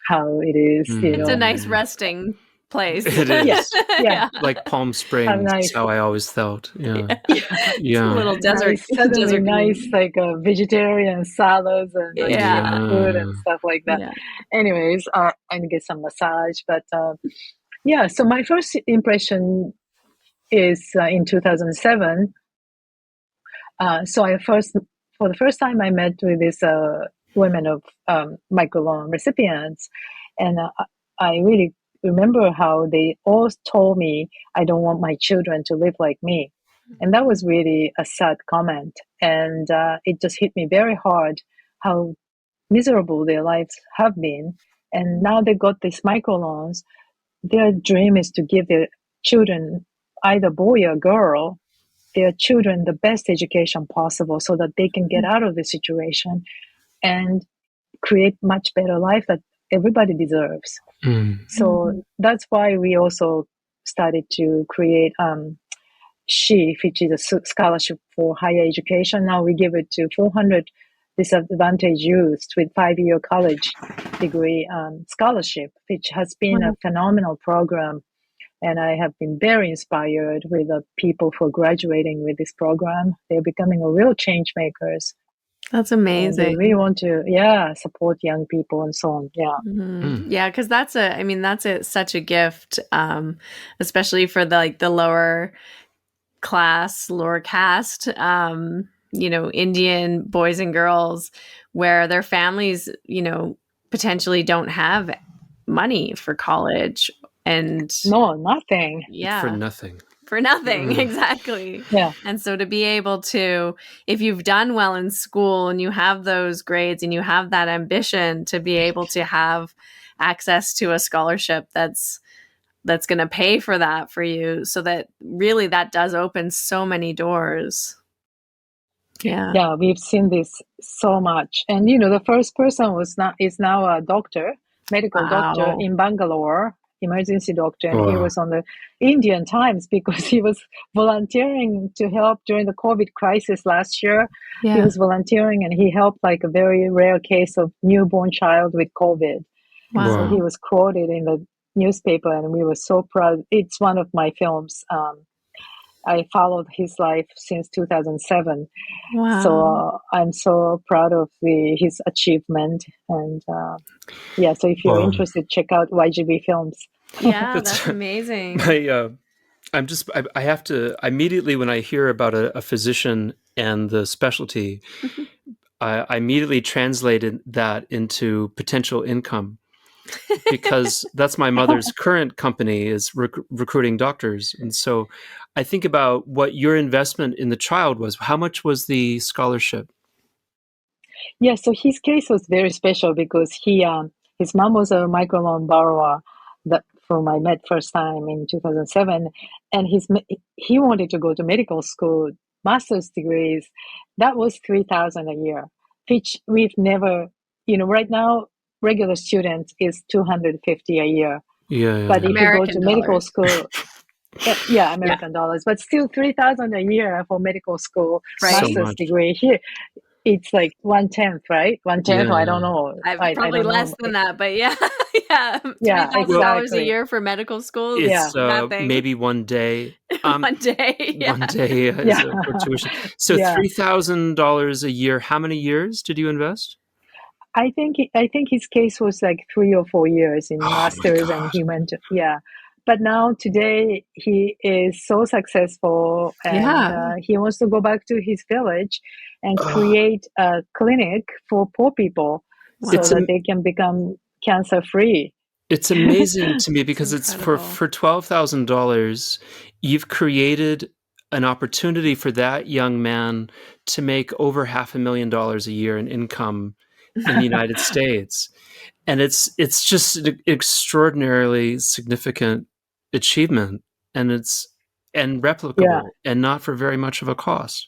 how it is. It's a nice resting place. It is. Yeah. Like Palm Springs. That's how I always felt. Yeah. It's a little desert. Suddenly nice, like vegetarian salads and food and stuff like that. Anyways, and get some massage. But so my first impression is in 2007. So for the first time, I met with these women of microloan recipients, and I really remember how they all told me, I don't want my children to live like me. And that was really a sad comment. And it just hit me very hard how miserable their lives have been. And now they got these microloans. Their dream is to give their children, either boy or girl, their children the best education possible so that they can get out of the situation and create much better life that everybody deserves. So that's why we also started to create SHIF, which is a scholarship for higher education. Now we give it to 400 disadvantaged youth with 5-year college degree scholarship, which has been a phenomenal program. And I have been very inspired with the people who are graduating with this program. They're becoming a real change makers. That's amazing. And they really want to, support young people and so on. Yeah. Yeah, because that's such a gift, especially for the lower class, lower caste, Indian boys and girls, where their families, potentially don't have money for college. And no, nothing. Yeah. For nothing. Exactly. Yeah. And so to be able to, if you've done well in school and you have those grades and you have that ambition to be able to have access to a scholarship that's that's going to pay for that for you, so that really that does open so many doors. Yeah, we've seen this so much. And the first person is now a doctor, medical doctor in Bangalore, emergency doctor, and he was on the Indian Times because he was volunteering to help during the COVID crisis last year. He was volunteering and he helped like a very rare case of newborn child with COVID. So he was quoted in the newspaper, and we were so proud. It's one of my films. I followed his life since 2007. So I'm so proud of his achievement. And so if you're interested, check out YGB Films. Yeah, that's amazing. I have to immediately, when I hear about a physician and the specialty, I immediately translated that into potential income. Because that's my mother's current company, is recruiting doctors. And so I think about what your investment in the child was. How much was the scholarship? Yeah, so his case was very special because his mom was a microloan borrower whom I met first time in 2007. And he wanted to go to medical school, master's degrees. That was $3,000 a year, which we've never, right now, regular student is $250 a year. But if you go to medical school, American dollars, but still $3,000 a year for medical school, master's degree here. It's like 1/10, right? 1/10, I don't know. Probably less than that, but yeah. $3,000 a year for medical school. It's maybe one day. One day. One day for tuition. So $3,000 a year. How many years did you invest? I think his case was like 3 or 4 years in masters, and he went but now today he is so successful, and he wants to go back to his village and create a clinic for poor people so that they can become cancer free. It's amazing to me because it's for $12,000 you've created an opportunity for that young man to make over $500,000 a year in income in the United States. And it's just an extraordinarily significant achievement, and replicable, and not for very much of a cost.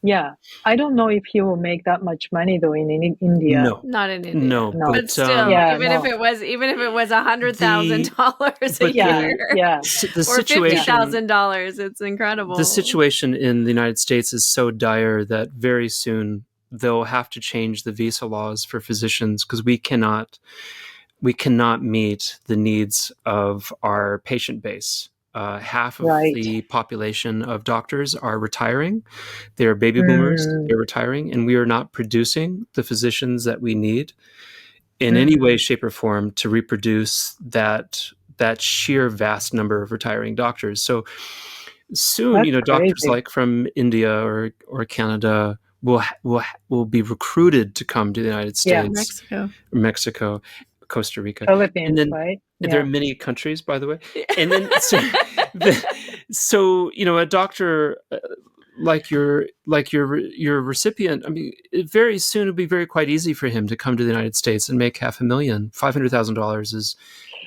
Yeah, I don't know if he will make that much money though in India. No, not in India. No, but still, if it was $100,000 a year, the situation, or $50,000, it's incredible. The situation in the United States is so dire that very soon they'll have to change the visa laws for physicians, because we cannot meet the needs of our patient base. Half of the population of doctors are retiring. They're baby boomers. They're retiring, and we are not producing the physicians that we need in any way, shape, or form to reproduce that sheer vast number of retiring doctors. So soon, doctors like from India or Canada will be recruited to come to the United States, Mexico, Costa Rica, Philippines, and then right? There are many countries, by the way, and then so a doctor like your recipient. I mean, very soon it'll be quite easy for him to come to the United States and make $500,000. $500,000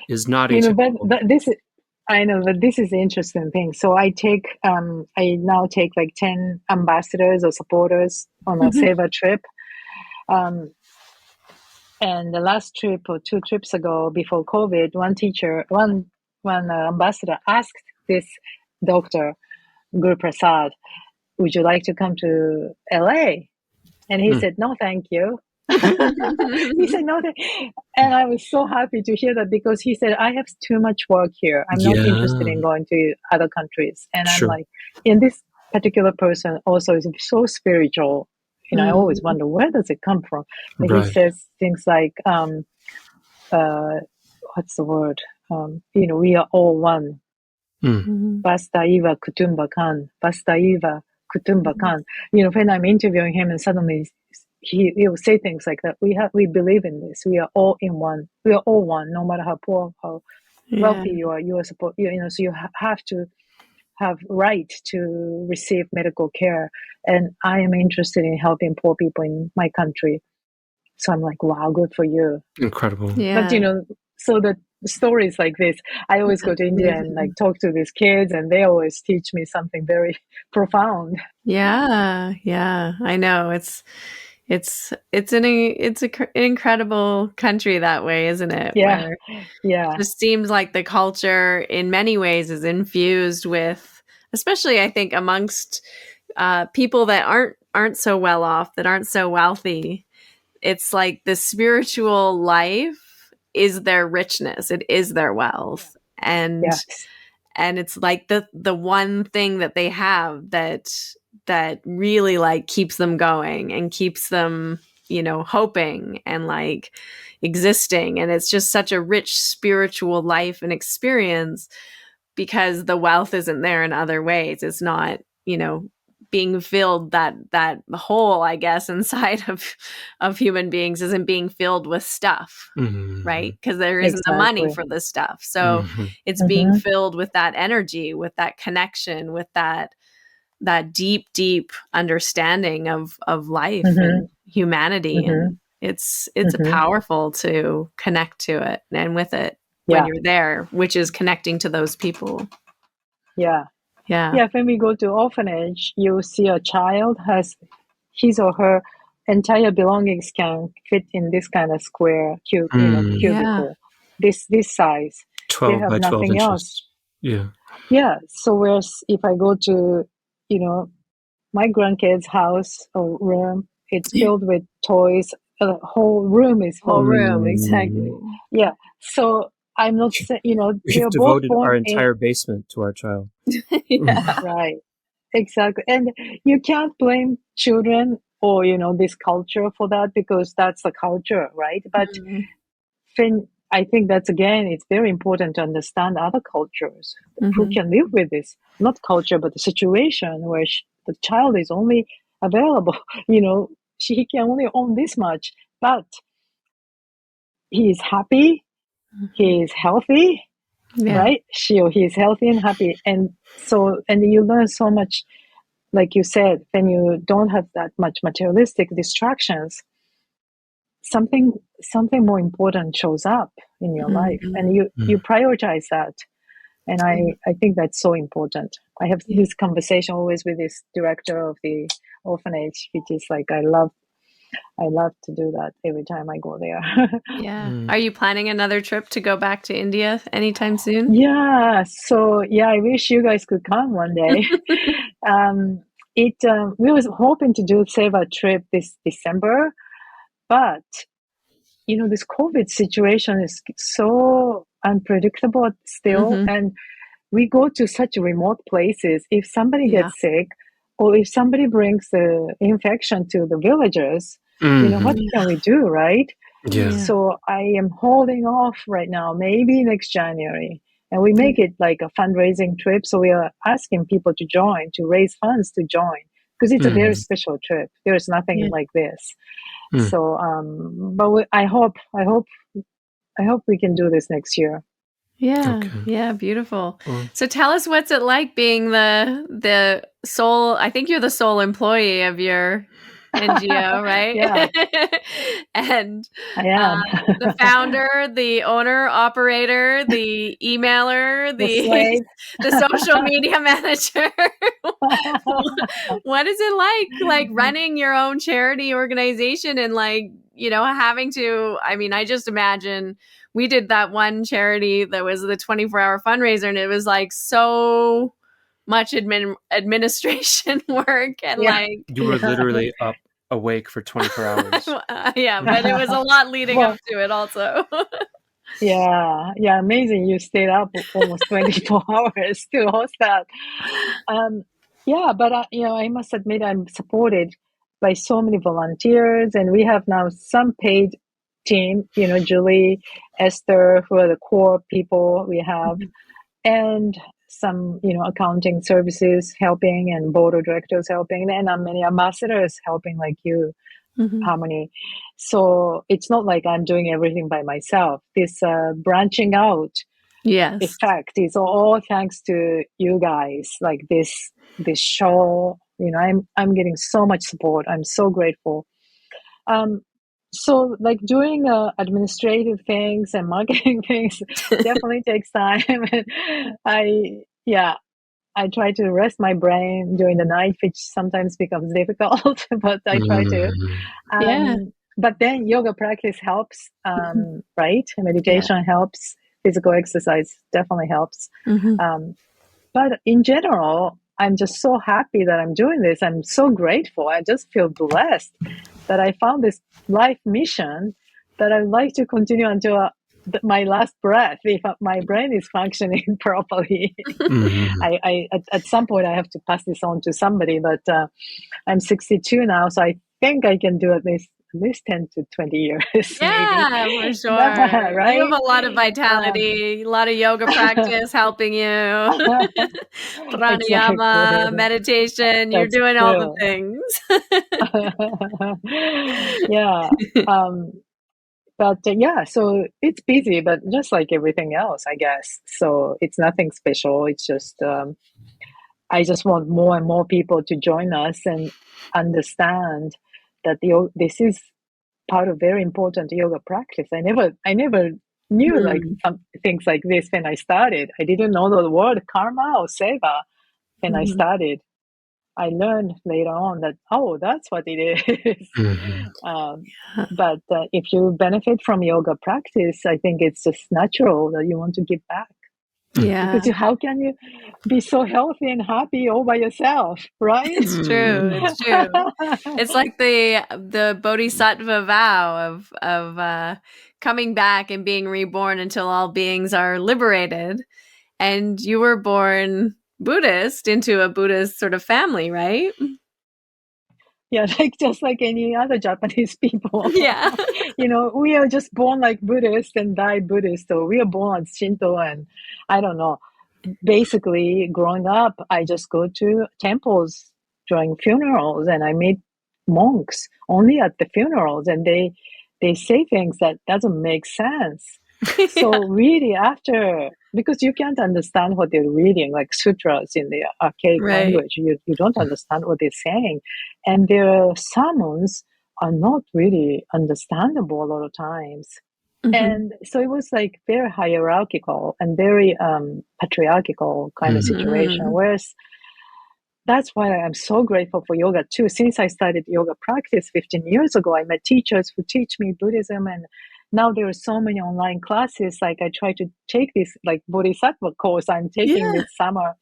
is not atypical. But this is. I know, but this is the interesting thing. So I now take like 10 ambassadors or supporters on a Seva trip. And the last trip or 2 trips ago before COVID, one ambassador asked this doctor, Guru Prasad, would you like to come to LA? And he said, no, thank you. He said no, and I was so happy to hear that, because he said, I have too much work here. I'm not interested in going to other countries. And I'm like, and this particular person also is so spiritual. I always wonder, where does it come from? But he says things like, what's the word? We are all one. Basta iva kutumba kan. Basta iva kutumba kan. When I'm interviewing him, and suddenly he will say things like that. We believe in this. We are all in one. We are all one, no matter how poor, how wealthy you are. You are supposed, so you have to have right to receive medical care. And I am interested in helping poor people in my country. So I'm like, wow, good for you. Incredible. Yeah. But So the stories like this, I always go to India and like talk to these kids, and they always teach me something very profound. Yeah, I know. It's an incredible country that way, isn't it? Yeah, Where yeah, it just seems like the culture in many ways is infused with, especially I think amongst people that aren't so well off, that aren't so wealthy. It's like the spiritual life is their richness. It is their wealth. yes, And it's like the one thing that they have that really like keeps them going and keeps them, hoping and like existing. And it's just such a rich spiritual life and experience because the wealth isn't there in other ways. It's not, being filled, that hole, I guess, inside of human beings isn't being filled with stuff. Right? Because there isn't the money for the stuff. So it's being filled with that energy, with that connection, with that deep, deep understanding of life and humanity. And it's powerful to connect to it and with it when you're there, which is connecting to those people. Yeah. Yeah. Yeah, when we go to orphanage, you see a child has his or her entire belongings can fit in this kind of square cubicle, this size. 12 they have by 12 nothing inches. else. Yeah. Yeah. So whereas if I go to, my grandkids' house or room, it's filled with toys. The whole room is whole filled room, with toys. exactly. Yeah. So I'm not saying, We've they're both devoted born our in. entire basement to our child. Yeah. Right. Exactly. And you can't blame children or, this culture for that because that's the culture, right? But when I think that's again, it's very important to understand other cultures who can live with this, not culture, but the situation where the child is only available, he can only own this much, but he is happy, he is healthy, right? He is healthy and happy. And so, and you learn so much. Like you said, when you don't have that much materialistic distractions, something more important shows up in your life, and you prioritize that. And I think that's so important. I have this conversation always with this director of the orphanage, which is like I love to do that every time I go there. Are you planning another trip to go back to India anytime soon? Yeah. So yeah, I wish you guys could come one day. We was hoping to save a trip this December, but this COVID situation is so unpredictable still, and we go to such remote places. If somebody gets sick, or if somebody brings the infection to the villagers, what can we do, right? So I am holding off right now, maybe next January. And we make it like a fundraising trip. So we are asking people to join, to raise funds to join, because it's a very special trip. There's nothing like this. So, but I hope we can do this next year. Yeah. Okay. Yeah. Beautiful. So tell us, what's it like being the sole, I think you're the sole employee of your NGO, right? Yeah. And I am. the founder, the owner, operator, the emailer, The slave. the social media manager. What is it like running your own charity organization and having to, I mean, I just imagine we did that one charity that was the 24-hour fundraiser, and it was like so much administration work and you were literally up awake for 24 hours. Yeah, but it was a lot leading up to it also. Yeah, amazing. You stayed up almost 24 hours to host that. Yeah, but I must admit I'm supported by so many volunteers, and we have now some paid team, Julie, Esther, who are the core people we have, and some, accounting services helping, and board of directors helping, and many ambassadors helping, like you, Harmony. So it's not like I'm doing everything by myself. This branching out effect is all thanks to you guys. Like this show, I'm getting so much support. I'm so grateful. So like doing administrative things and marketing things definitely takes time. And I try to rest my brain during the night, which sometimes becomes difficult, but I try to. Yeah. But then yoga practice helps, right? Meditation helps. Physical exercise definitely helps. But in general, I'm just so happy that I'm doing this. I'm so grateful. I just feel blessed that I found this life mission that I'd like to continue until my last breath, if my brain is functioning properly. At some point, I have to pass this on to somebody, but I'm 62 now, so I think I can do at least 10 to 20 years, Yeah, maybe. for sure. Right? You have a lot of vitality, a lot of yoga practice helping you. Pranayama, Exactly. meditation, you're That's doing all the true. things. Yeah. But yeah, so it's busy, but just like everything else, I guess. So it's nothing special. It's just, I just want more and more people to join us and understand that this is part of very important yoga practice. I never knew like some things like this when I started. I didn't know the word karma or seva when I started. I learned later on that, oh, that's what it is. But if you benefit from yoga practice, I think it's just natural that you want to give back. Yeah. Because how can you be so healthy and happy all by yourself, right? It's true. It's true. It's like the bodhisattva vow of coming back and being reborn until all beings are liberated. And you were born Buddhist into a Buddhist sort of family, right? Yeah, like just like any other Japanese people. Yeah. We are just born like Buddhist and die Buddhist. So we are born as Shinto, and I don't know. Basically, growing up, I just go to temples during funerals, and I meet monks only at the funerals, and they say things that doesn't make sense. So really, because you can't understand what they're reading, like sutras in the archaic Right. language, you don't understand what they're saying, and their sermons are not really understandable a lot of times. And so it was like very hierarchical and very patriarchal kind of situation. Whereas that's why I'm so grateful for yoga too. Since I started yoga practice 15 years ago, I met teachers who teach me Buddhism, and now there are so many online classes. Like I try to take this like Bodhisattva course I'm taking Yeah. this summer.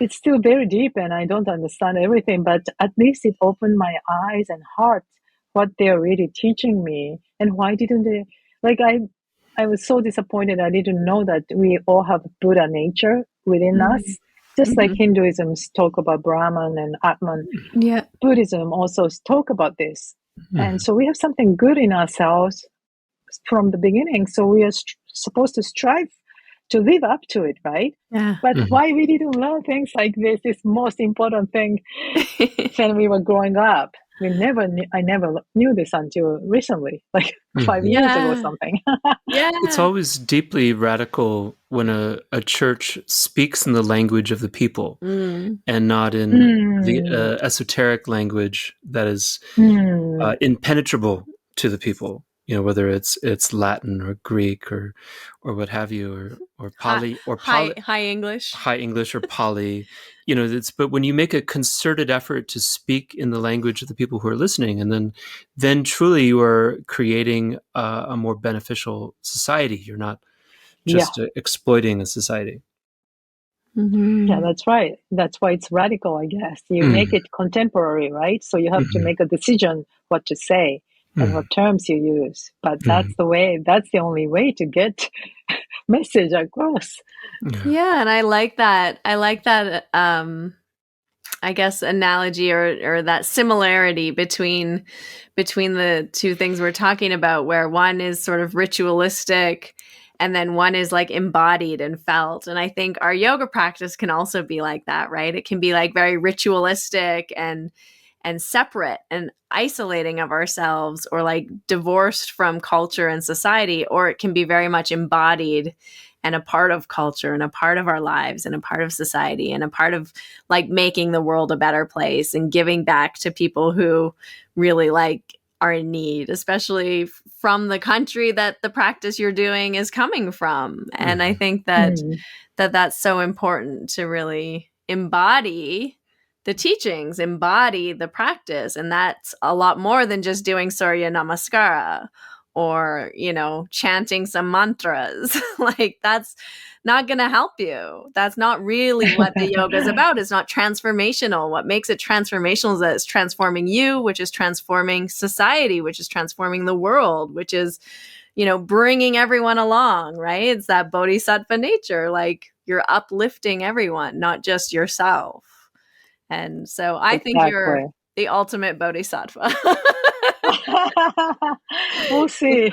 It's still very deep and I don't understand everything, but at least it opened my eyes and heart what they're really teaching me. And why didn't they, like I was so disappointed. I didn't know that we all have Buddha nature within us. Just like Hinduism talk about Brahman and Atman, Yeah. Buddhism also talk about this. And so we have something good in ourselves from the beginning. So we are supposed to strive to live up to it, right? Yeah. But why we didn't learn things like this is most important thing when we were growing up. I never knew this until recently, like 5 years ago or something. Yeah. It's always deeply radical when a church speaks in the language of the people and not in the esoteric language that is impenetrable to the people. Whether it's Latin or Greek or what have you, or Pali high English, or Pali. But when you make a concerted effort to speak in the language of the people who are listening, and then truly you are creating a more beneficial society. You're not just exploiting a society. Yeah, that's right. That's why it's radical, I guess. You make it contemporary, right? So you have to make a decision what to say and what terms you use. But that's the only way to get message across. Yeah, and I like that. I guess analogy or that similarity between the two things we're talking about, where one is sort of ritualistic and then one is like embodied and felt. And I think our yoga practice can also be like that, right? It can be like very ritualistic and separate and isolating of ourselves, or like divorced from culture and society, or it can be very much embodied and a part of culture and a part of our lives and a part of society and a part of like making the world a better place and giving back to people who really like are in need, especially from the country that the practice you're doing is coming from. And I think that that's so important to really embody the teachings, embody the practice. And that's a lot more than just doing Surya Namaskara or, chanting some mantras. Like, that's not going to help you. That's not really what the yoga is about. It's not transformational. What makes it transformational is that it's transforming you, which is transforming society, which is transforming the world, which is, bringing everyone along, right? It's that bodhisattva nature. Like, you're uplifting everyone, not just yourself. And so I think you're the ultimate bodhisattva. We'll see.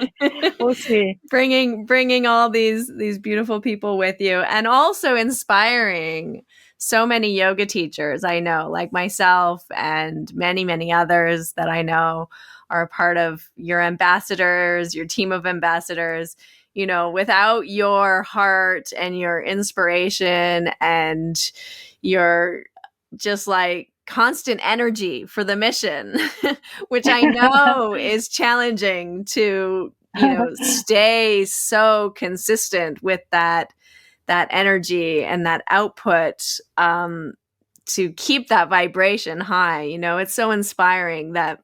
Bringing all these beautiful people with you, and also inspiring so many yoga teachers I know, like myself and many, many others that I know are a part of your ambassadors, your team of ambassadors. Without your heart and your inspiration and your just like constant energy for the mission, which I know is challenging to, stay so consistent with that energy and that output, to keep that vibration high. It's so inspiring that,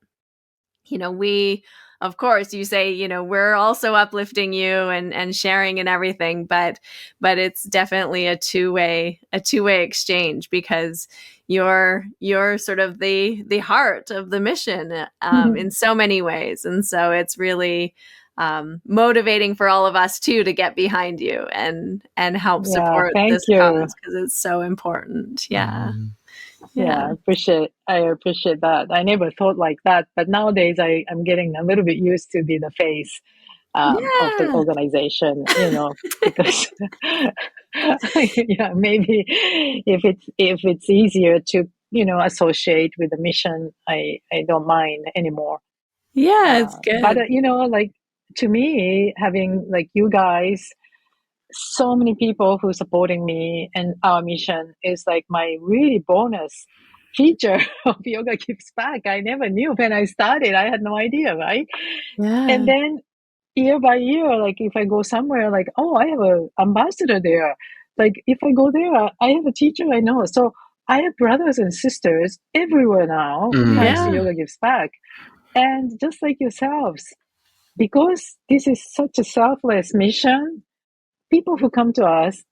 we, of course, you say, we're also uplifting you and sharing and everything, but it's definitely a two-way exchange, because you're sort of the heart of the mission, in so many ways. And so it's really motivating for all of us too to get behind you and help support this cause, because it's so important. Yeah. I appreciate that. I never thought like that, but nowadays I'm getting a little bit used to be the face of the organization, because maybe if it's easier to associate with the mission, I don't mind anymore. It's good. But like, to me, having like you guys, so many people who supporting me and our mission is like my really bonus feature of Yoga Gives Back. I never knew when I started. I had no idea, right? And then year by year, like if I go somewhere, like, oh, I have an ambassador there. Like if I go there, I have a teacher I know. So I have brothers and sisters everywhere now, thanks to Yoga Gives Back. And just like yourselves, because this is such a selfless mission, people who come to us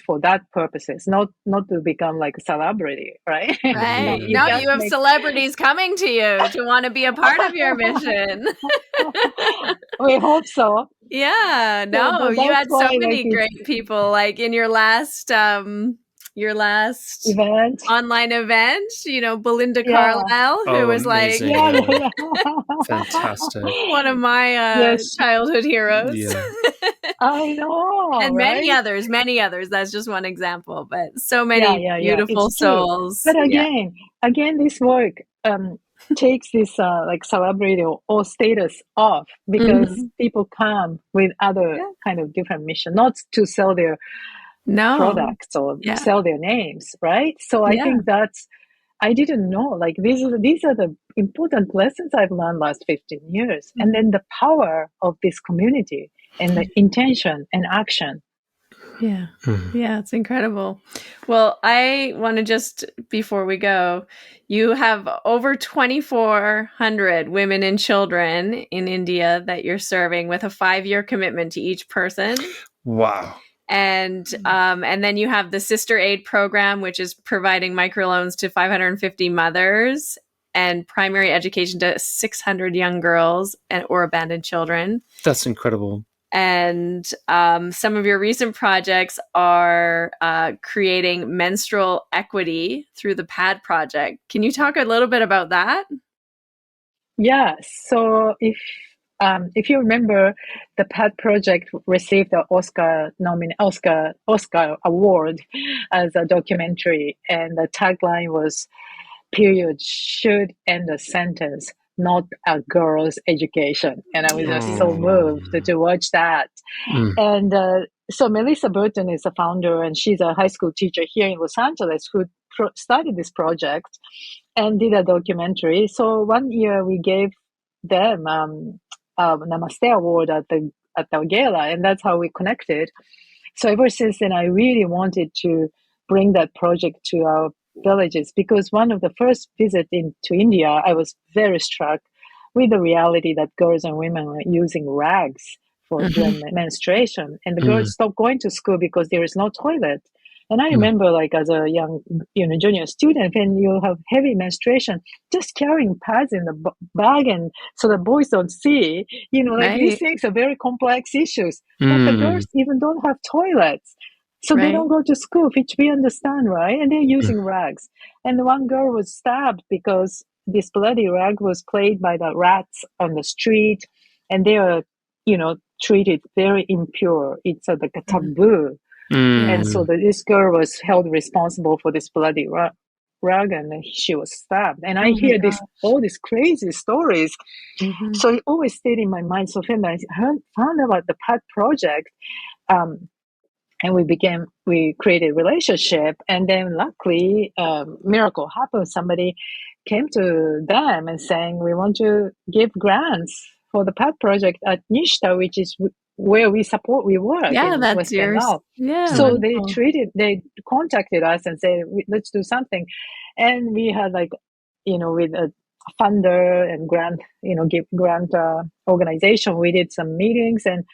for that purposes, not to become like a celebrity, right? Right. You have celebrities coming to you to want to be a part of your mission. We hope so. Yeah. No, you had so many great people, like in your last event, online event, Belinda Carlisle, who was amazing. Fantastic. One of my childhood heroes. I know. And right? many others. That's just one example, but so many beautiful souls. But again, this work takes this like celebrity or status off, because people come with other kind of different mission, not to sell their products or sell their names, right? So I think I didn't know, like these are the important lessons I've learned last 15 years. And then the power of this community and the intention and action. Yeah, it's incredible. Well, I want to just, before we go, you have over 2,400 women and children in India that you're serving, with a 5-year commitment to each person. Wow. And then you have the Sister Aid program, which is providing microloans to 550 mothers and primary education to 600 young girls or abandoned children. That's incredible. And some of your recent projects are creating menstrual equity through the PAD project. Can you talk a little bit about that? Yeah. So if you remember, the PAD project received the Oscar award as a documentary, and the tagline was "Period should end a sentence, not a girl's education." And I was just so moved to watch that. And so Melissa Burton is a founder, and she's a high school teacher here in Los Angeles who started this project. and did a documentary. So one year we gave them Namaste Award at the gala, and that's how we connected. So ever since then, I really wanted to bring that project to our villages, because one of the first visits to India, I was very struck with the reality that girls and women are using rags for during menstruation, and the girls stopped going to school because there is no toilet. And I remember, like, as a young, junior student, when you have heavy menstruation, just carrying pads in the bag, and so the boys don't see, like, these things are very complex issues. But the girls even don't have toilets. So they don't go to school, which we understand, right? And they're using rags. And one girl was stabbed because this bloody rag was played by the rats on the street, and they are, treated very impure. It's like a taboo. And so this girl was held responsible for this bloody rag, and she was stabbed. And I hear all these crazy stories. So it always stayed in my mind. So when I found about the PAD project, and we created a relationship, and then luckily, miracle happened. Somebody came to them and saying, we want to give grants for the PAD project at Nishta, which is where we work in West Bengal. So they contacted us and said, let's do something. And we had, like, with a funder and grant, give grant organization, we did some meetings, and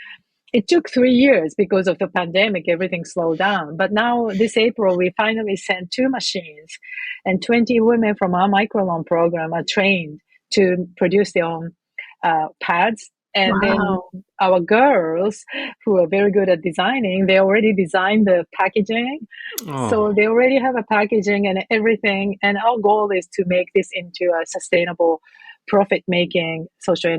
it took 3 years because of the pandemic. Everything slowed down. But now this April, we finally sent 2 machines, and 20 women from our microloan program are trained to produce their own pads. And then our girls, who are very good at designing, they already designed the packaging. So they already have a packaging and everything. And our goal is to make this into a sustainable, profit-making social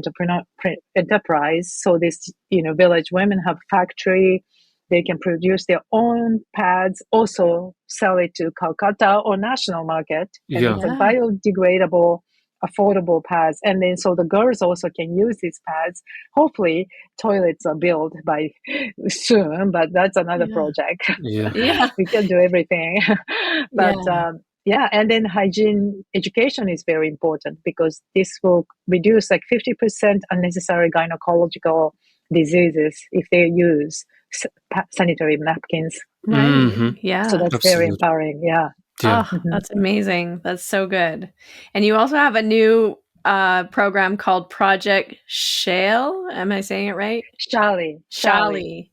enterprise. So this, village women have factory. They can produce their own pads, also sell it to Calcutta or national market. And it's a biodegradable, affordable pads. And then so the girls also can use these pads. Hopefully toilets are built by soon, but that's another project. We can do everything. But and then hygiene education is very important, because this will reduce like 50% unnecessary gynecological diseases if they use sanitary napkins. So that's very empowering. That's amazing. That's so good. And you also have a new program called Project Shale. Am I saying it right? Shali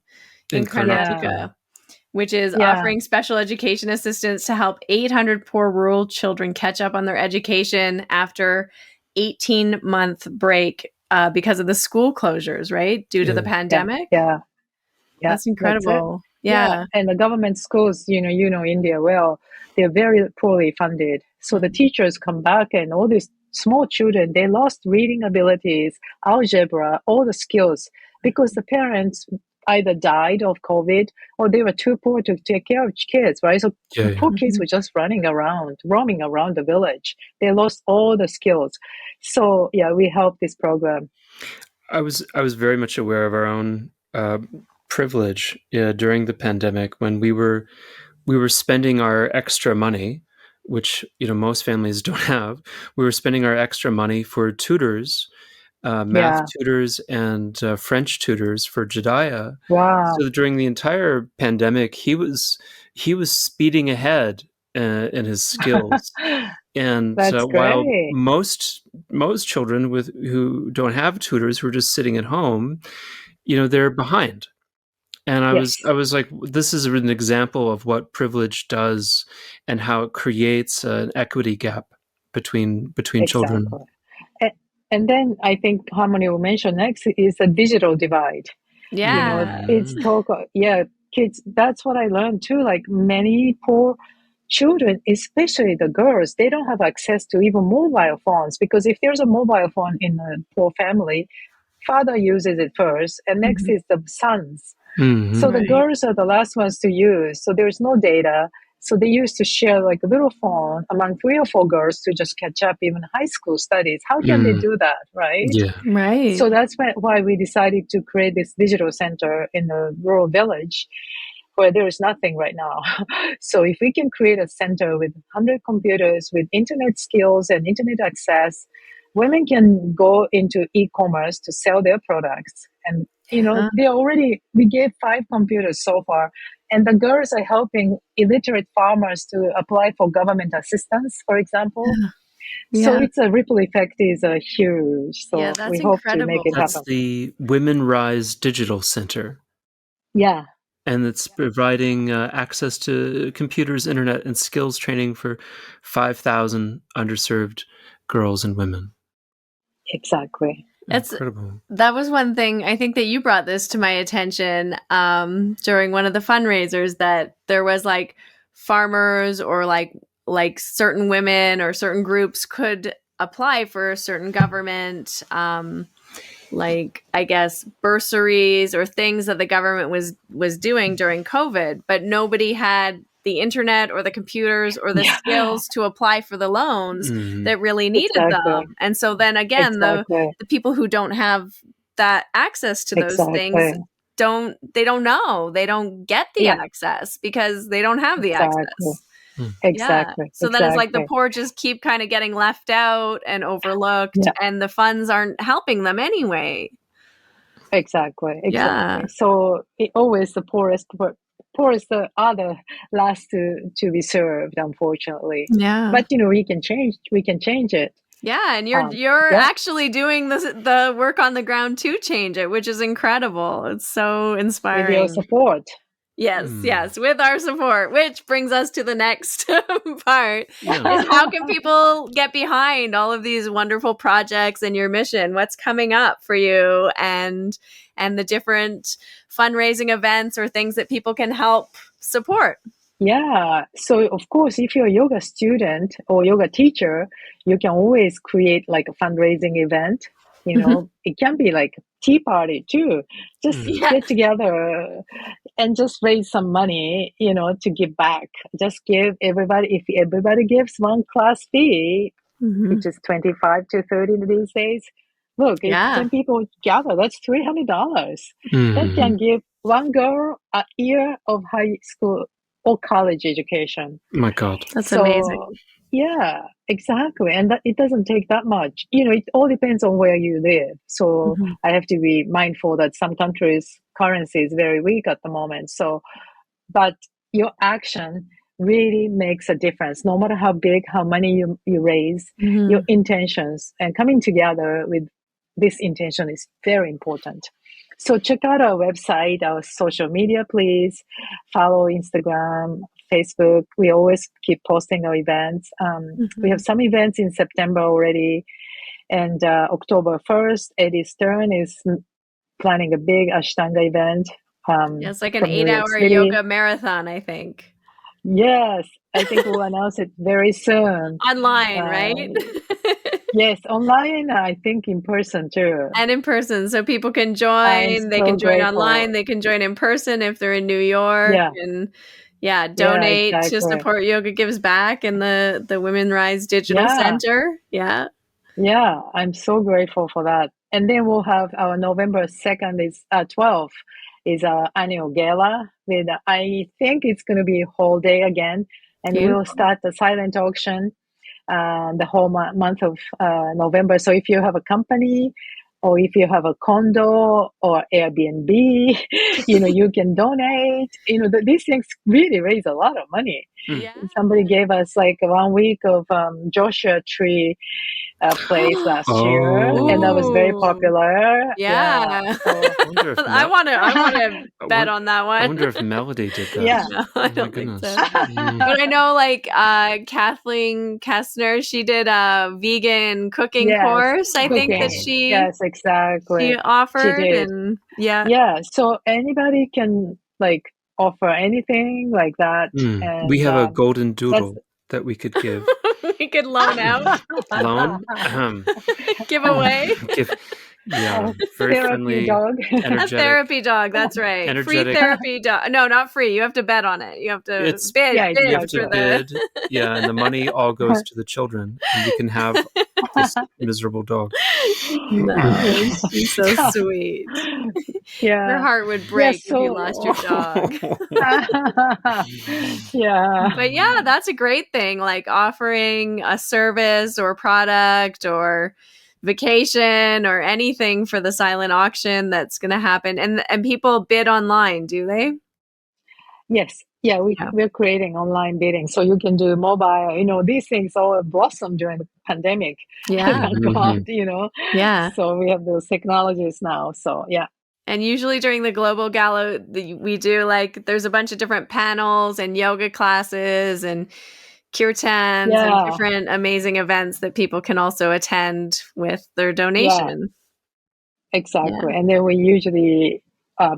in Karnataka, which is offering special education assistance to help 800 poor rural children catch up on their education after 18-month break because of the school closures, right? Due to the pandemic. That's incredible. And the government schools, India well, they're very poorly funded. So the teachers come back, and all these small children, they lost reading abilities, algebra, all the skills, because the parents either died of COVID or they were too poor to take care of kids, right? So the poor kids were just roaming around the village. They lost all the skills. So we help this program. I was very much aware of our own privilege during the pandemic, when we were spending our extra money, which most families don't have. We were spending our extra money for tutors, math tutors and French tutors for Jediah. So during the entire pandemic, he was speeding ahead in his skills. And while most children who don't have tutors, who are just sitting at home, they're behind. And I was like, this is an example of what privilege does and how it creates an equity gap between children. And then I think Harmony will mention next is the digital divide. It's kids. That's what I learned too. Like, many poor children, especially the girls, they don't have access to even mobile phones, because if there's a mobile phone in a poor family, father uses it first, and next is the sons. So the girls are the last ones to use. So there's no data. So they used to share like a little phone among 3 or 4 girls to just catch up even high school studies. How can they do that, right? So that's why we decided to create this digital center in a rural village. where there is nothing right now. So if we can create a center with 100 computers with internet skills and internet access, women can go into e-commerce to sell their products. And, we gave 5 computers so far. And the girls are helping illiterate farmers to apply for government assistance, for example. So it's a ripple effect is huge. So that's we hope to make incredible. it happen. That's the Women Rise Digital Center. Yeah. And it's providing access to computers, internet, and skills training for 5,000 underserved girls and women. Exactly. Incredible. That was one thing, I think that you brought this to my attention during one of the fundraisers, that there was like farmers or like certain women or certain groups could apply for certain government like, I guess, bursaries or things that the government was doing during COVID, but nobody had the internet or the computers or the skills to apply for the loans that really needed them. And so then again, the people who don't have that access to those things don't know. They don't get the access because they don't have the access. Exactly. So then it's like the poor just keep kind of getting left out and overlooked, and the funds aren't helping them anyway. Exactly. So always the poorest are the last to be served, unfortunately. But we can change it. And you're actually doing the work on the ground to change it, which is incredible. It's so inspiring. With your support. Yes, with our support, which brings us to the next part. Is how can people get behind all of these wonderful projects and your mission? What's coming up for you and the different fundraising events or things that people can help support? Yeah. So of course, if you're a yoga student or yoga teacher, you can always create like a fundraising event. It can be like tea party too. Just get together and just raise some money, to give back. Just give everybody, if everybody gives one class fee, which is 25 to 30 these days. Look, if 10 people gather, that's $300. That can give one girl a year of high school or college education. My God. That's amazing. Yeah, exactly. And that it doesn't take that much. It all depends on where you live. So I have to be mindful that some countries' currency is very weak at the moment. So, but your action really makes a difference. No matter how big, how many you raise, your intentions and coming together with this intention is very important. So check out our website, our social media, please. Follow Instagram, Facebook. We always keep posting our events. We have some events in September already. And October 1st, Eddie Stern is planning a big Ashtanga event. It's like an 8-hour yoga marathon, I think. Yes, I think we'll announce it very soon. Online, right? Yes, online, I think in person too. And in person, so people can join. They can join online. They can join in person if they're in New York. And donate to support Yoga Gives Back and the Women Rise Digital Center. Yeah, I'm so grateful for that. And then we'll have our November 2nd is 12th is our annual gala with I think it's going to be a whole day again, and we'll start the silent auction the whole month of November. So if you have a company or if you have a condo or Airbnb, you can donate. These things really raise a lot of money. Somebody gave us like 1 week of Joshua Tree place last year, and that was very popular. So I want to bet on that one. I wonder if Melody did that. No, I don't think so. But I know, like Kathleen Kessner, she did a vegan cooking course. I think that she exactly she offered, she did. And So anybody can like offer anything like that. And we have a golden doodle that we could give. We could loan out. Loan? Give away. Yeah, very friendly dog. energetic. A therapy dog, that's right. Energetic. Free therapy dog. No, not free. You have to bet on it. You have to bid you have to for bid. Yeah, and the money all goes to the children, and you can have this miserable dog. No, she's so sweet. Yeah. Your heart would break if you so lost your dog. yeah. But yeah, that's a great thing. Like offering a service or product or vacation or anything for the silent auction that's going to happen. And people bid online, do they? Yes. Yeah, we're creating online bidding. So you can do mobile, these things all blossomed during the pandemic. Yeah. Thank God, Yeah. So we have those technologies now. So yeah. And usually during the Global Gala, we do there's a bunch of different panels and yoga classes and kirtans and different amazing events that people can also attend with their donation. Yeah, exactly. Yeah. And then we usually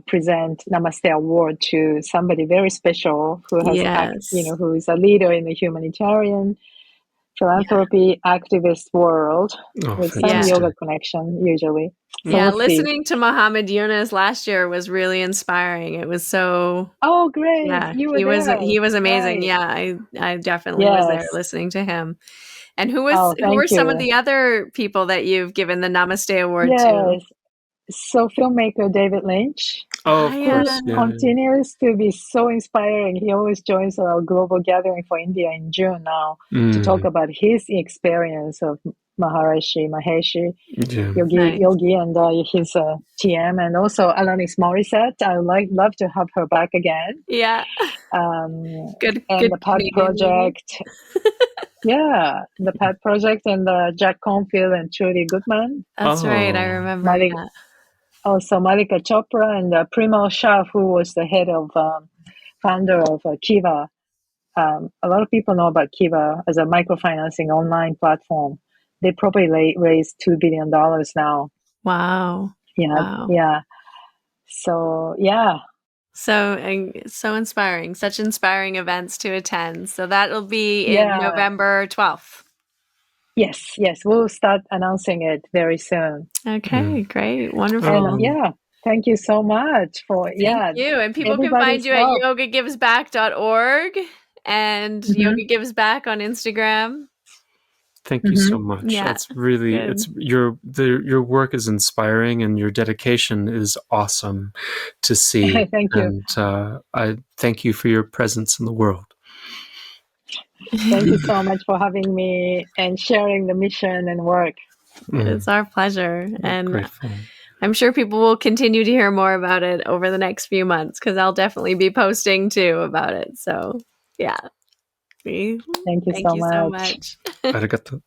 present Namaste Award to somebody very special who has, who is a leader in the humanitarian philanthropy activist world with some yoga connection usually. So we'll listening to Muhammad Yunus last year was really inspiring. It was so great. Yeah, he was amazing. Right. Yeah, I definitely was there listening to him. And who were some of the other people that you've given the Namaste Award to? So filmmaker David Lynch. Of course. Continues to be so inspiring. He always joins our global gathering for India in June now to talk about his experience of Maharishi Maheshi Yogi and his TM, and also Alanis Morissette. I would love to have her back again. Yeah. Good. And the Pet Project. The Pet Project and Jack Confield and Trudy Goodman. That's right. I remember that. Also, Malika Chopra and Primal Shah, who was the head of founder of Kiva. A lot of people know about Kiva as a microfinancing online platform. They probably raised $2 billion now. Wow. Yeah. Wow. Yeah. So, yeah. So inspiring. Such inspiring events to attend. So that'll be in November 12th. Yes. We'll start announcing it very soon. Okay, great. Wonderful. And thank you so much for, Thank you. And people can find you at yogagivesback.org and Yoga Gives Back on Instagram. Thank you so much. Yeah, that's really your work is inspiring and your dedication is awesome to see. Thank you. And I thank you for your presence in the world. Thank you so much for having me and sharing the mission and work. It's our pleasure. And grateful. I'm sure people will continue to hear more about it over the next few months because I'll definitely be posting too about it. So, yeah. Thank you so much. Arigato.